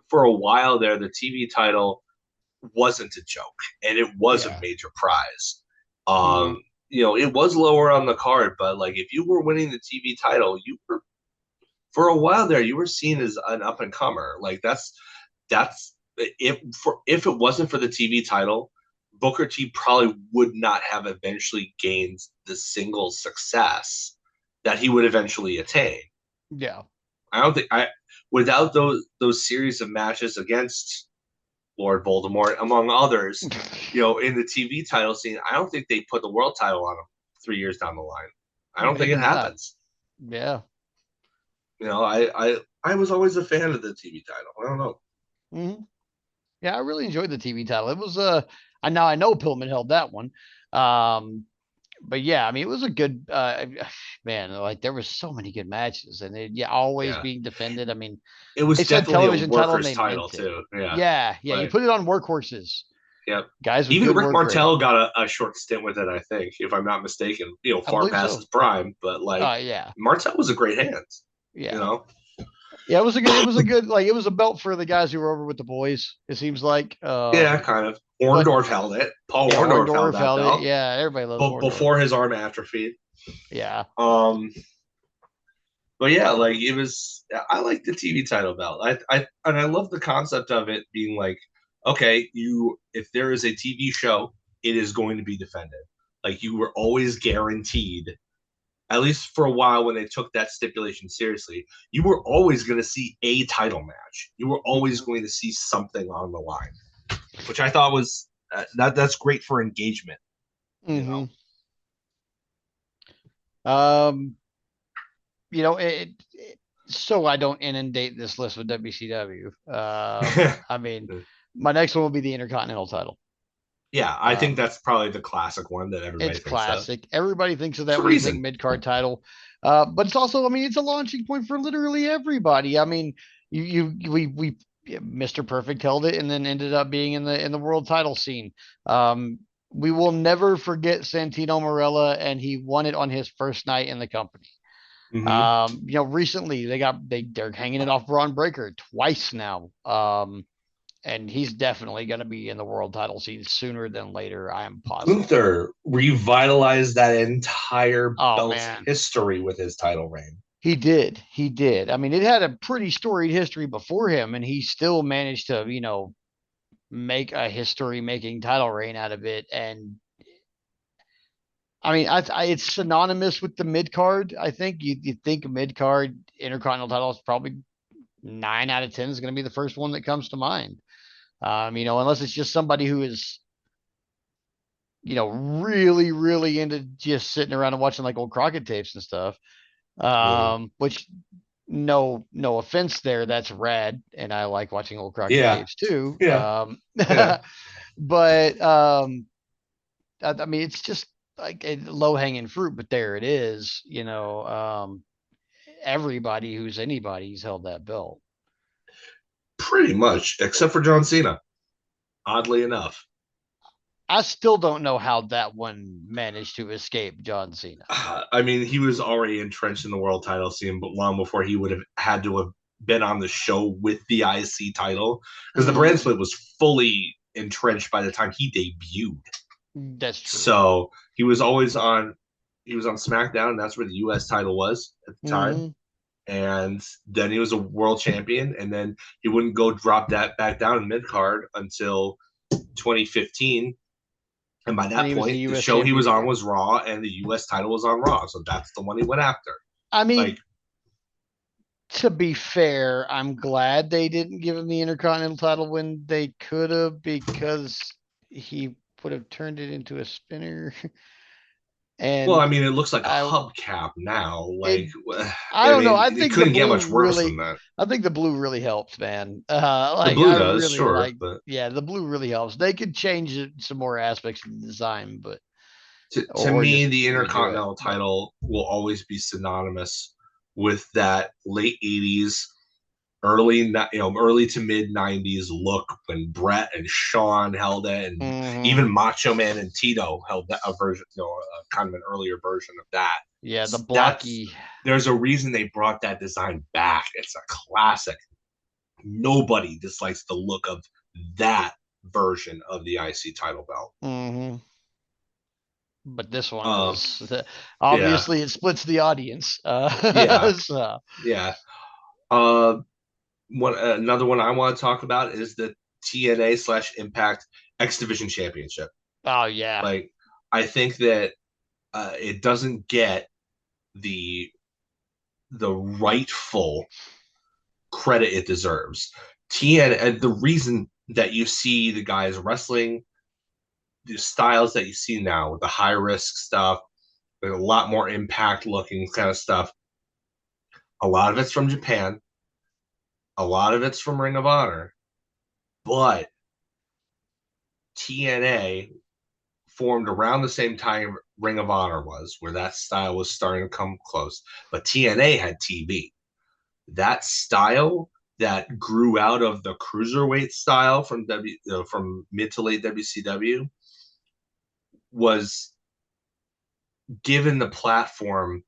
for a while there, the TV title wasn't a joke, and it was a Yeah. major prize. Mm-hmm. It was lower on the card, but like if you were winning the TV title, you were for a while there, you were seen as an up and comer. Like that's if it wasn't for the TV title, Booker T probably would not have eventually gained the singles success that he would eventually attain. Yeah. I don't think I without those series of matches against Lord Voldemort, among others, in the TV title scene, I don't think they put the world title on him 3 years down the line. I don't think Maybe it not. happens. Yeah. I was always a fan of the TV title. I don't know. Mm-hmm. Yeah, I really enjoyed the TV title. It was I know Pillman held that one. Um, but yeah, I mean, it was a good man. Like there was so many good matches, and yeah, always Yeah, being defended. I mean, it they was said definitely a television title, and workers' they title meant it. too. Yeah, Yeah, yeah. You like put it on workhorses, yep. guys with Even good Rick work rate. Martel got a short stint with it, I think, if I'm not mistaken. I Far believe past so. his prime, but like Yeah, Martel was a great hand. You yeah, know, yeah. It was a good like it was a belt for the guys who were over with the boys. It seems like, yeah, kind of. but Orndorff held it. Paul yeah, Orndorff held Orndorff that held it. belt, Yeah, everybody loves but Orndorff. before his arm atrophied. Yeah. Um, but yeah, like it was. I like the TV title belt. I love the concept of it being like, okay, if there is a TV show, it is going to be defended. Like you were always guaranteed, at least for a while when they took that stipulation seriously, you were always going to see a title match. You were always Mm-hmm. going to see something on the line, which I thought was that's great for engagement. You know, Mm-hmm. Um, so I don't inundate this list with WCW. I mean, my next one will be the Intercontinental title. yeah, I think Um, that's probably the classic one that everybody it's thinks of. classic. Everybody thinks of There's that a when you think reason. mid card title, but it's also, I mean, it's a launching point for literally everybody. I mean, we Mr. Perfect held it and then ended up being in the world title scene. Um, we will never forget Santino Marella, and he won it on his first night in the company. Mm-hmm. Recently they're hanging it off Braun Breaker twice now. And he's definitely going to be in the world title scene sooner than later. I am positive. Gunther revitalized that entire Oh belt's man, history with his title reign. he did. He did. I mean, it had a pretty storied history before him, and he still managed to, make a history-making title reign out of it. And I mean, it's synonymous with the mid card. I think you think mid card Intercontinental title is probably 9 out of 10 is going to be the first one that comes to mind. Unless it's just somebody who is, really, really into just sitting around and watching like old Crockett tapes and stuff. Mm. Which no offense there, that's rad, and I like watching old Crockett Yeah, tapes too. yeah, yeah. But I mean, it's just like a low hanging fruit, but there it is. Everybody who's anybody's held that belt. Pretty much, except for John Cena. Oddly enough, I still don't know how that one managed to escape John Cena. I mean, he was already entrenched in the world title scene, but long before he would have had to have been on the show with the IC title, because the brand Mm-hmm. split was fully entrenched by the time he debuted. That's true. So he was on SmackDown, and that's where the US title was at the time. Mm-hmm. And then he was a world champion, and then he wouldn't go drop that back down in mid card until 2015. And by And that he was the point, the U.S. show he was champion on again. was Raw, and the US title was on Raw. So that's the one he went after. I Like, mean, to be fair, I'm glad they didn't give him the Intercontinental title when they could have, because he would have turned it into a spinner. Well, I And mean, it looks like a I hubcap now. it Like, I I don't know. mean, it couldn't get much worse than that. I think the blue really helps, man. The Like blue I does, really sure, like, but yeah, the blue really helps. They could change some more aspects of the design, but to or me, just the redo it. Intercontinental But title will always be synonymous with that late '80s, early to mid '90s look when Brett and Shawn held it, and mhm. even Macho Man and Tito held that, a version, a kind of an earlier version of that. Yeah, the That's blocky. There's a reason they brought that design back. It's a classic. Nobody dislikes the look of that version of the IC title belt. Mhm. But this one Um, was yeah, obviously it splits the audience. yeah, So, yeah. Uh, another one I want to talk about is the TNA/Impact X Division Championship. oh yeah. Like, I think that it doesn't get the rightful credit it deserves. TNA, the reason that you see the guys wrestling, the styles that you see now with the high risk stuff, there's a lot more impact looking kind of stuff. A lot of it's from Japan, a lot of it's from Ring of Honor, but TNA formed around the same time Ring of Honor was, where that style was starting to come close. But TNA had TV. That style that grew out of the cruiserweight style from mid to late WCW was given the platform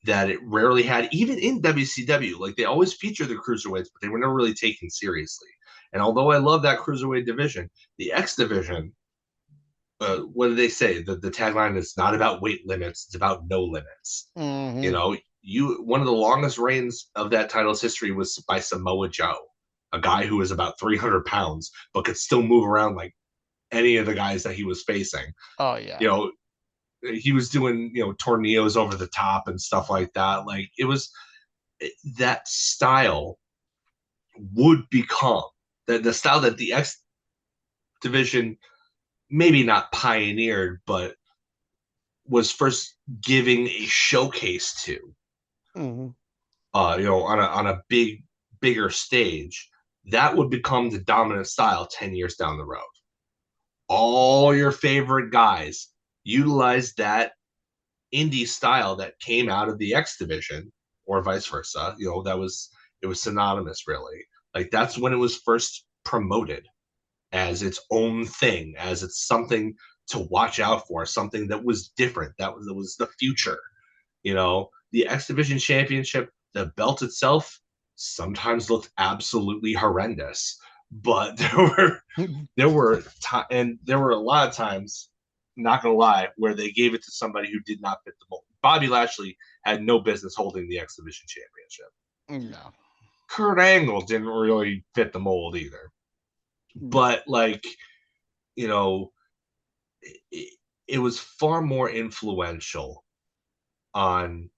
that it rarely had, even in WCW. Like, they always feature the cruiserweights, but they were never really taken seriously. And although I love that cruiserweight division, the X division, what do they say? The tagline is not about weight limits; it's about no limits. You Mhm. know, one of the longest reigns of that title's history was by Samoa Joe, a guy who was about 300 pounds but could still move around like any of the guys that he was facing. Oh yeah. You know, he was doing tornadoes over the top and stuff like that. Like, it was that style would become the style that the X division maybe not pioneered, but was first giving a showcase to, Mhm. on a bigger stage. That would become the dominant style 10 years down the road. All your favorite guys utilize that indie style that came out of the X division, or vice versa. It was synonymous, really. Like, that's when it was first promoted as its own thing, as it's something to watch out for, something that was different. That was the future. The X Division Championship, the belt itself, sometimes looked absolutely horrendous, but there were a lot of times, not gonna lie, where they gave it to somebody who did not fit the mold. Bobby Lashley had no business holding the X Division Championship. No. Kurt Angle didn't really fit the mold either. No. But, like, you know, it, it was far more influential on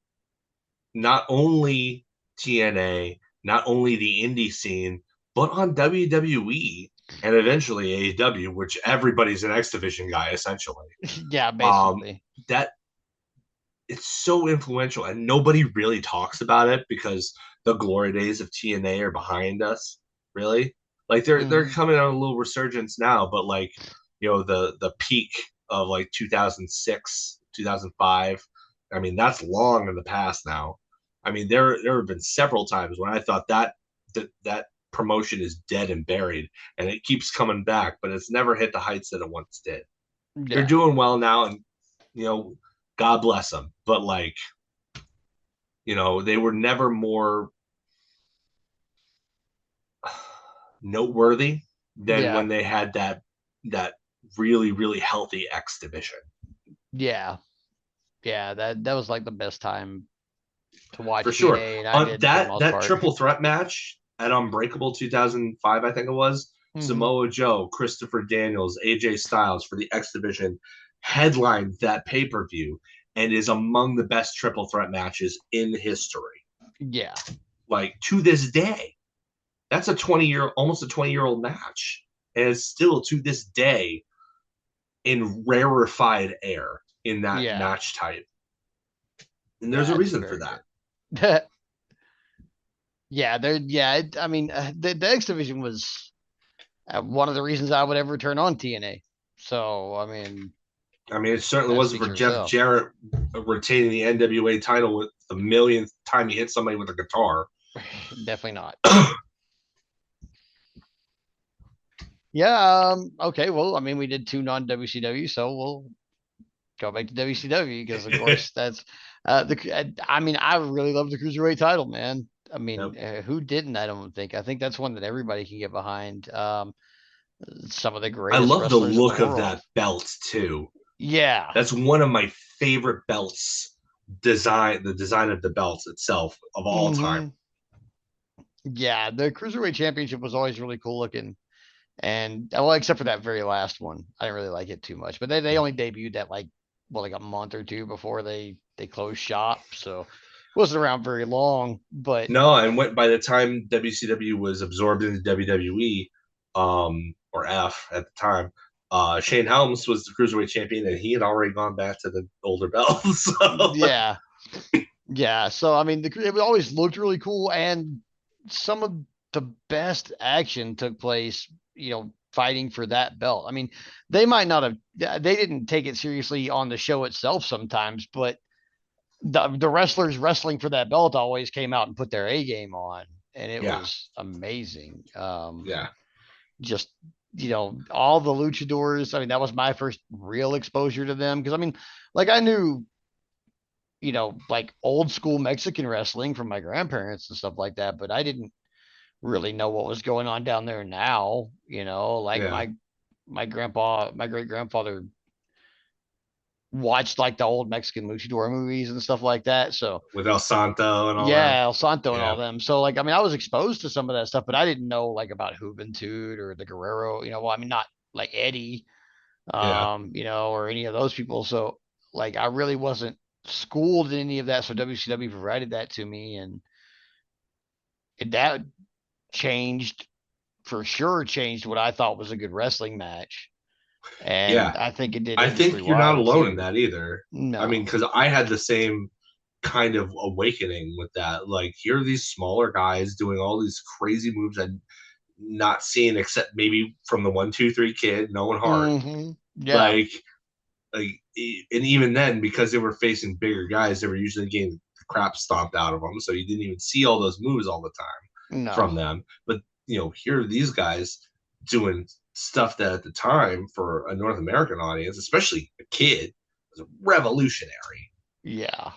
not only TNA, not only the indie scene, but on WWE and eventually AEW, which everybody's an X Division guy essentially. Yeah, Um, basically. that It's so influential, and nobody really talks about it because the glory days of TNA are behind us. Really, like, they're Mhm. coming on a little resurgence now, but, like, the peak of like 2006, 2005. I mean, that's long in the past now. I mean, there have been several times when I thought that promotion is dead and buried, and it keeps coming back, but it's never hit the heights that it once did. They're Yeah. doing well now, and you know, God bless them. But, like, they were never more noteworthy than Yeah. when they had that really really healthy X division. Yeah. Yeah. That was like the best time to For watch sure. TNA, and I did for the most That part. triple threat match at Unbreakable 2005, I think it was, Mhm. Samoa Joe, Christopher Daniels, AJ Styles for the X division headlined that pay-per-view and is among the best triple threat matches in history. Yeah. Like, to this day, that's almost a 20-year-old match, and it's still to this day in rarefied air. in that Yeah, match type. And there's a that's reason for very that. good. Yeah, there. Yeah, I mean, the X division was one of the reasons I would ever turn on TNA. So, I mean, I mean, it certainly that wasn't speaks for for Jeff itself. Jarrett retaining the NWA title with the millionth time he hit somebody with a guitar. Definitely not. Yeah. Okay. Well, I mean, we did two non WCW, so we'll go back to WCW because, of course, that's the. I mean, I really love the cruiserweight title, man. I Yep. mean, who didn't? I don't think. I think that's one that everybody can get behind. Some of the I greatest love the wrestlers in the look of world. that belt too. Yeah. That's one of my favorite belts design. The design of the belts itself of all time. Hmm. Yeah, the cruiserweight championship was always really cool looking, and well, except for that very last one, I didn't really like it too much. But they only debuted that like well like a month or two before they closed shop, so it wasn't around very long. But No, and by the time WCW was absorbed into WWE, or F at the time, Shane Helms was the cruiserweight champion, and he had already gone back to the older belts. So, yeah, yeah. So I mean, it always looked really cool, and some of the best action took place, fighting for that belt. I mean, they might not have, they didn't take it seriously on the show itself sometimes, but the wrestlers wrestling for that belt always came out and put their A game on, and it yeah, was amazing. yeah, Just all the luchadors. I mean, that was my first real exposure to them because I mean, like I knew like old school Mexican wrestling from my grandparents and stuff like that, but I didn't really know what was going on down there now. Like yeah. my grandpa, my great grandfather watched like the old Mexican luchador movies and stuff like that. So With El Santo and all them. yeah, El Santo and Yeah, all them. So like, I mean, I was exposed to some of that stuff, but I didn't know like about Juventud or the Guerrero. Well, I mean, not like Eddie, yeah, or any of those people. So like, I really wasn't schooled in any of that. So WCW provided that to me, and that changed for sure. Changed what I thought was a good wrestling match, yeah. and I think it did I industry think you're not wide alone in too. that either. I mean, No. because I had the same kind of awakening with that. Like, here are these smaller guys doing all these crazy moves I'd not seen except maybe from the 1, 2, 3 kid, no one Hart. Hmm. Yeah. Like, and even then, because they were facing bigger guys, they were usually getting the crap stomped out of them. So you didn't even see all those moves all the time No. from them. But here are these guys doing stuff that at the time for a North American audience, especially a kid, was revolutionary, Yeah.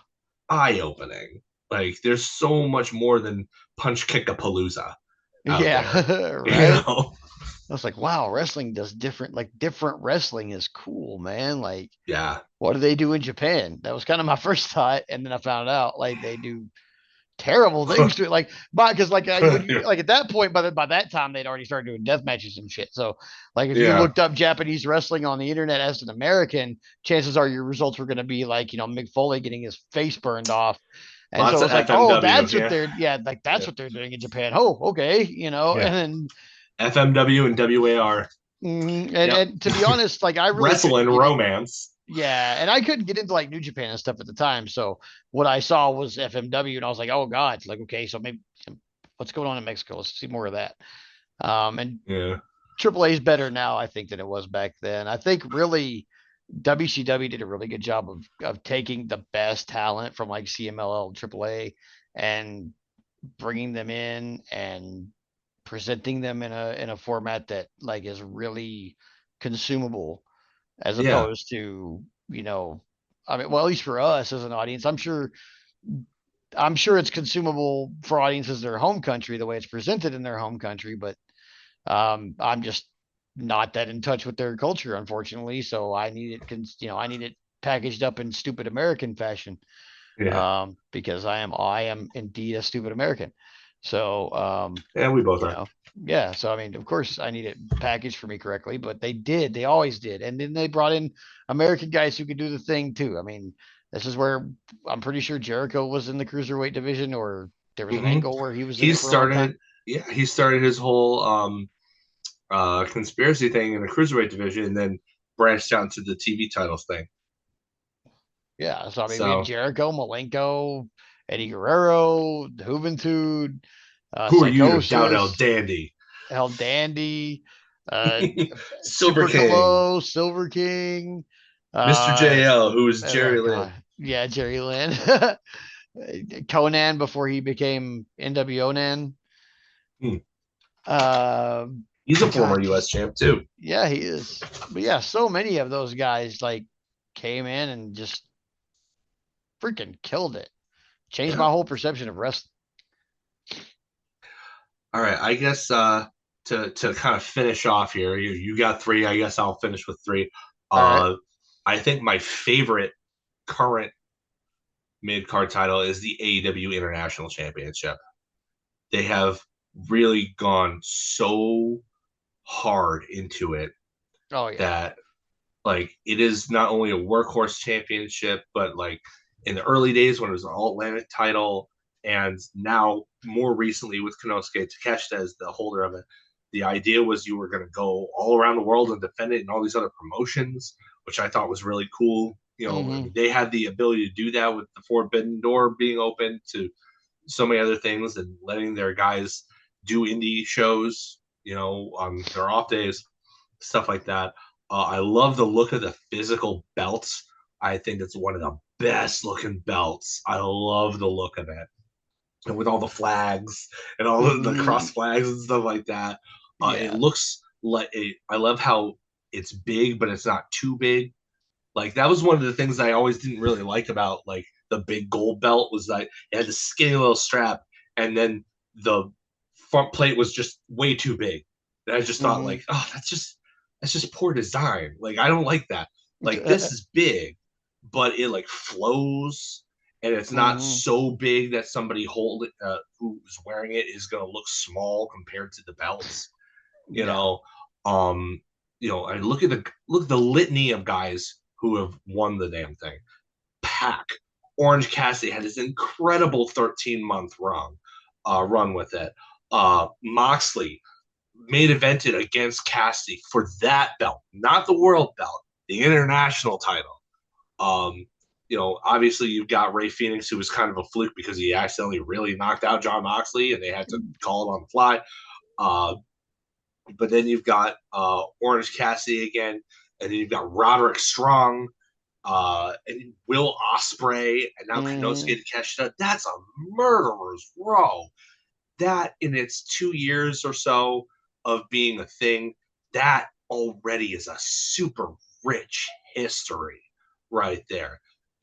eye opening. Like there's so much more than punch kick a palooza out Yeah. there. You Right. know? I was like, wow, wrestling does different, like different wrestling is cool, man. Like, Yeah. what do they do in Japan? That was kind of my first thought, and then I found out like they do terrible things to it. Like, but because like when you like at that point, by that time they'd already started doing death matches and shit. So like if you Yeah. looked up Japanese wrestling on the internet as an American, chances are your results were going to be like Mick Foley getting his face burned off. And so Lots it of was like, oh, FMW. that's what Yeah. they're, yeah, like that's Yeah. what they're doing in Japan. Oh, okay, Yeah. and then FMW and WAR. and Yep. to be honest, like I really Wrestling couldn't get in. romance. Yeah, and I couldn't get into like New Japan and stuff at the time. So what I saw was FMW, and I was like, oh god, like okay, so maybe what's going on in Mexico? Let's see more of that. And Yeah. AAA is better now, I think, than it was back then. I think really WCW did a really good job of taking the best talent from like CMLL and AAA and bringing them in and presenting them in a format that like is really consumable as Yeah. opposed to I mean, well, at least for us as an audience, I'm sure it's consumable for audiences in their home country the way it's presented in their home country, but I'm just not that in touch with their culture, unfortunately. So I need it packaged up in stupid American fashion, Yeah. because I am indeed a stupid American. So, Yeah, we both you are. know, yeah. So I mean, of course, I need it packaged for me correctly, but they always did, and then they brought in American guys who could do the thing too. I mean, this is where I'm pretty sure Jericho was in the cruiserweight division, or there was an Hmm. angle where he was in He it for a long time. started, yeah, he started his whole conspiracy thing in the cruiserweight division, and then branched out into the TV titles thing. Yeah. So I mean, we had So Jericho, Malenko, Eddie Guerrero, Juventud, who are you to doubt El Psychosis, Dandy? El Dandy, uh, Super Super King, Calo, Silver King, Mr. uh, JL, who is oh my Jerry God. Lynn. Yeah, Jerry Lynn. Conan before he became NWO Nan. Hmm. Uh, He's a former God, U.S. just champ too. yeah, he is. But yeah, so many of those guys like came in and just freaking killed it. Changed Yeah. my whole perception of wrestling. All right. I guess to kind of finish off here, you got three. I guess I'll finish with three. All right. Uh, I think my favorite current mid card title is the AEW International Championship. They have really gone so hard into it Oh yeah. that like it is not only a workhorse championship, but like in the early days when it was an All Atlantic title, and now more recently with Konosuke Takeshita as the holder of it, the idea was you were going to go all around the world and defend it in all these other promotions, which I thought was really cool. You know, I mean, Mm-hmm. they had the ability to do that with the Forbidden Door being open to so many other things and letting their guys do indie shows, you know, on their off days, stuff like that. I love the look of the physical belts. I think it's one of the best looking belts. I love the look of it. And with all the flags and all the Mm-hmm. cross flags and stuff like that, it Yeah. looks like I love how it's big, but it's not too big. Like that was one of the things I always didn't really like about like the big gold belt was that it had the skinny little strap, and then the front plate was just way too big. And I just thought Mm-hmm. like, oh, that's just poor design. Like I don't like that. Like this is big, but it like flows, and it's not Mm-hmm. so big that somebody hold it who's wearing it is gonna look small compared to the belts. You Yeah. know, um, I look at the litany of guys who have won the damn thing. Pack, Orange Cassidy had this incredible 13-month run with it. Moxley main evented against Cassidy for that belt, not the world belt, the international title. Um, obviously you've got Ray Phoenix, who was kind of a fluke because he accidentally really knocked out John Moxley, and they had to call it on the fly. Uh, but then you've got Orange Cassidy again, and then you've got Roderick Strong, and Will Ospreay, and now Mm-hmm. Konosuke Takeshita. That's a murderer's row. That in its 2 years or so of being a thing, that already is a super rich history right there.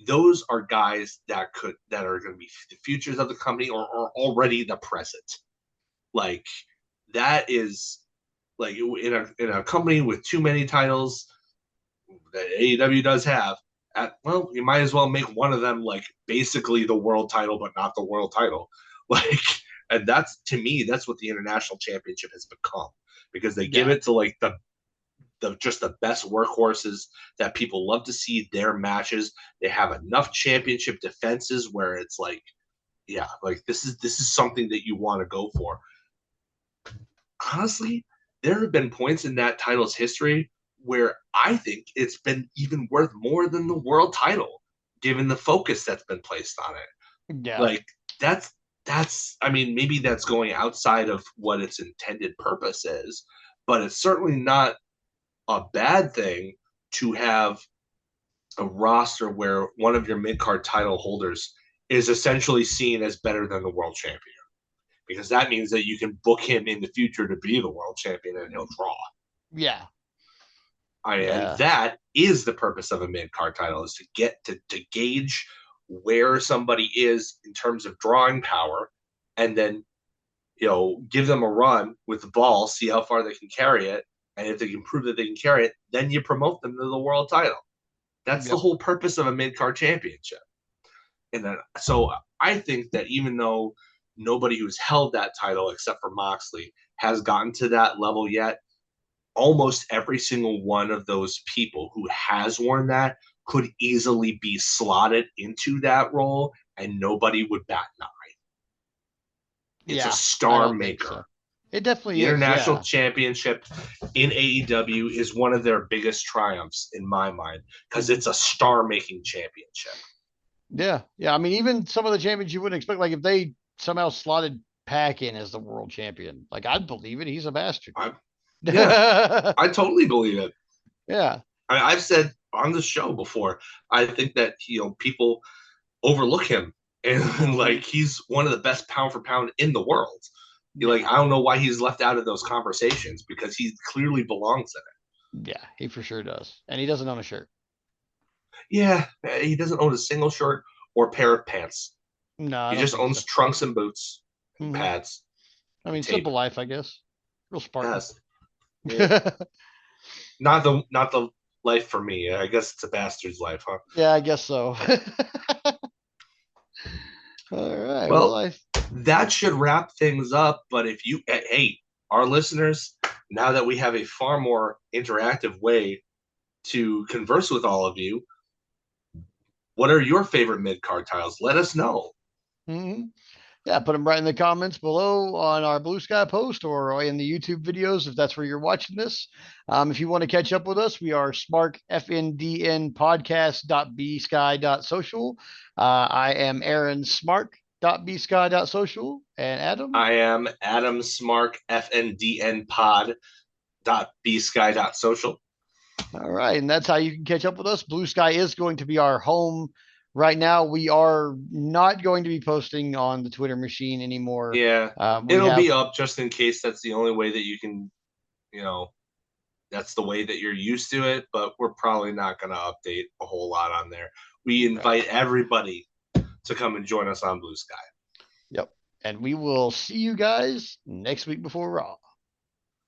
Those are guys that are going to be the futures of the company or are already the present. Like that is like in a company with too many titles that AEW does have, well, you might as well make one of them like basically the world title, but not the world title. Like, and that's to me, that's what the international championship has become because they give Yeah. it to like the just the best workhorses that people love to see their matches. They have enough championship defenses where it's like, yeah, like this is something that you want to go for. Honestly, there have been points in that title's history where I think it's been even worth more than the world title, given the focus that's been placed on it. Yeah. Like that's I mean, maybe that's going outside of what its intended purpose is, but it's certainly not a bad thing to have a roster where one of your mid card title holders is essentially seen as better than the world champion because that means that you can book him in the future to be the world champion and he'll draw. Yeah. And Yeah. that is the purpose of a mid card title is to get to gauge where somebody is in terms of drawing power, and then give them a run with the ball, see how far they can carry it, and if they can prove that they can carry it, then you promote them to the world title. That's the Yep. whole purpose of a mid card championship. And then so I think that even though nobody who's held that title except for Moxley has gotten to that level yet, almost every single one of those people who has worn that could easily be slotted into that role and nobody would bat an eye. It's a Yeah. I star don't think so. maker. It The definitely is. International Yeah. Championship in AEW is one of their biggest triumphs in my mind because Mhm. it's a star-making championship. Yeah. Yeah. I mean, even some of the champions you wouldn't expect, like if they somehow slotted Pac in as the world champion, like I'd believe it. He's a bastard. I, yeah, Yeah. I totally believe it. Yeah. I've said on the show before, I think that people overlook him, and Hmm. like he's one of the best pound for pound in the world. Like Yeah. I don't know why he's left out of those conversations because he clearly belongs in Yeah. He for sure does. And he doesn't own a shirt. it. Yeah, he doesn't own a single shirt or pair of pants. No, I He don't just think owns so. trunks and boots and Hmm. pads I and mean, tape. simple life, I guess. Real Spartan. Yes, yeah. Not the life for me. I guess it's a bastard's life, huh? Yeah, I guess so. All right. Well, Well, that should wrap things up. But if you, hey, our listeners, now that we have a far more interactive way to converse with all of you, what are your favorite mid card titles? Let us know. mhm. Yeah, put them right in the comments below on our Blue Sky post or in the YouTube videos if that's where you're watching this. If you want to catch up with us, we are Smark FNDN podcast.bsky.social. I am Aaron Smark.bsky.social and Adam. I am Adam Smark FNDN pod dot bsky dot social. All right, and that's how you can catch up with us. Blue Sky is going to be our home. Right now, we are not going to be posting on the Twitter machine anymore. Yeah, We it'll have, be up just in case that's the only way that you can, you know, that's the way that you're used to it, but we're probably not going to update a whole lot on there. We right. invite everybody to come and join us on Blue Sky. Yep. And we will see you guys next week before Raw.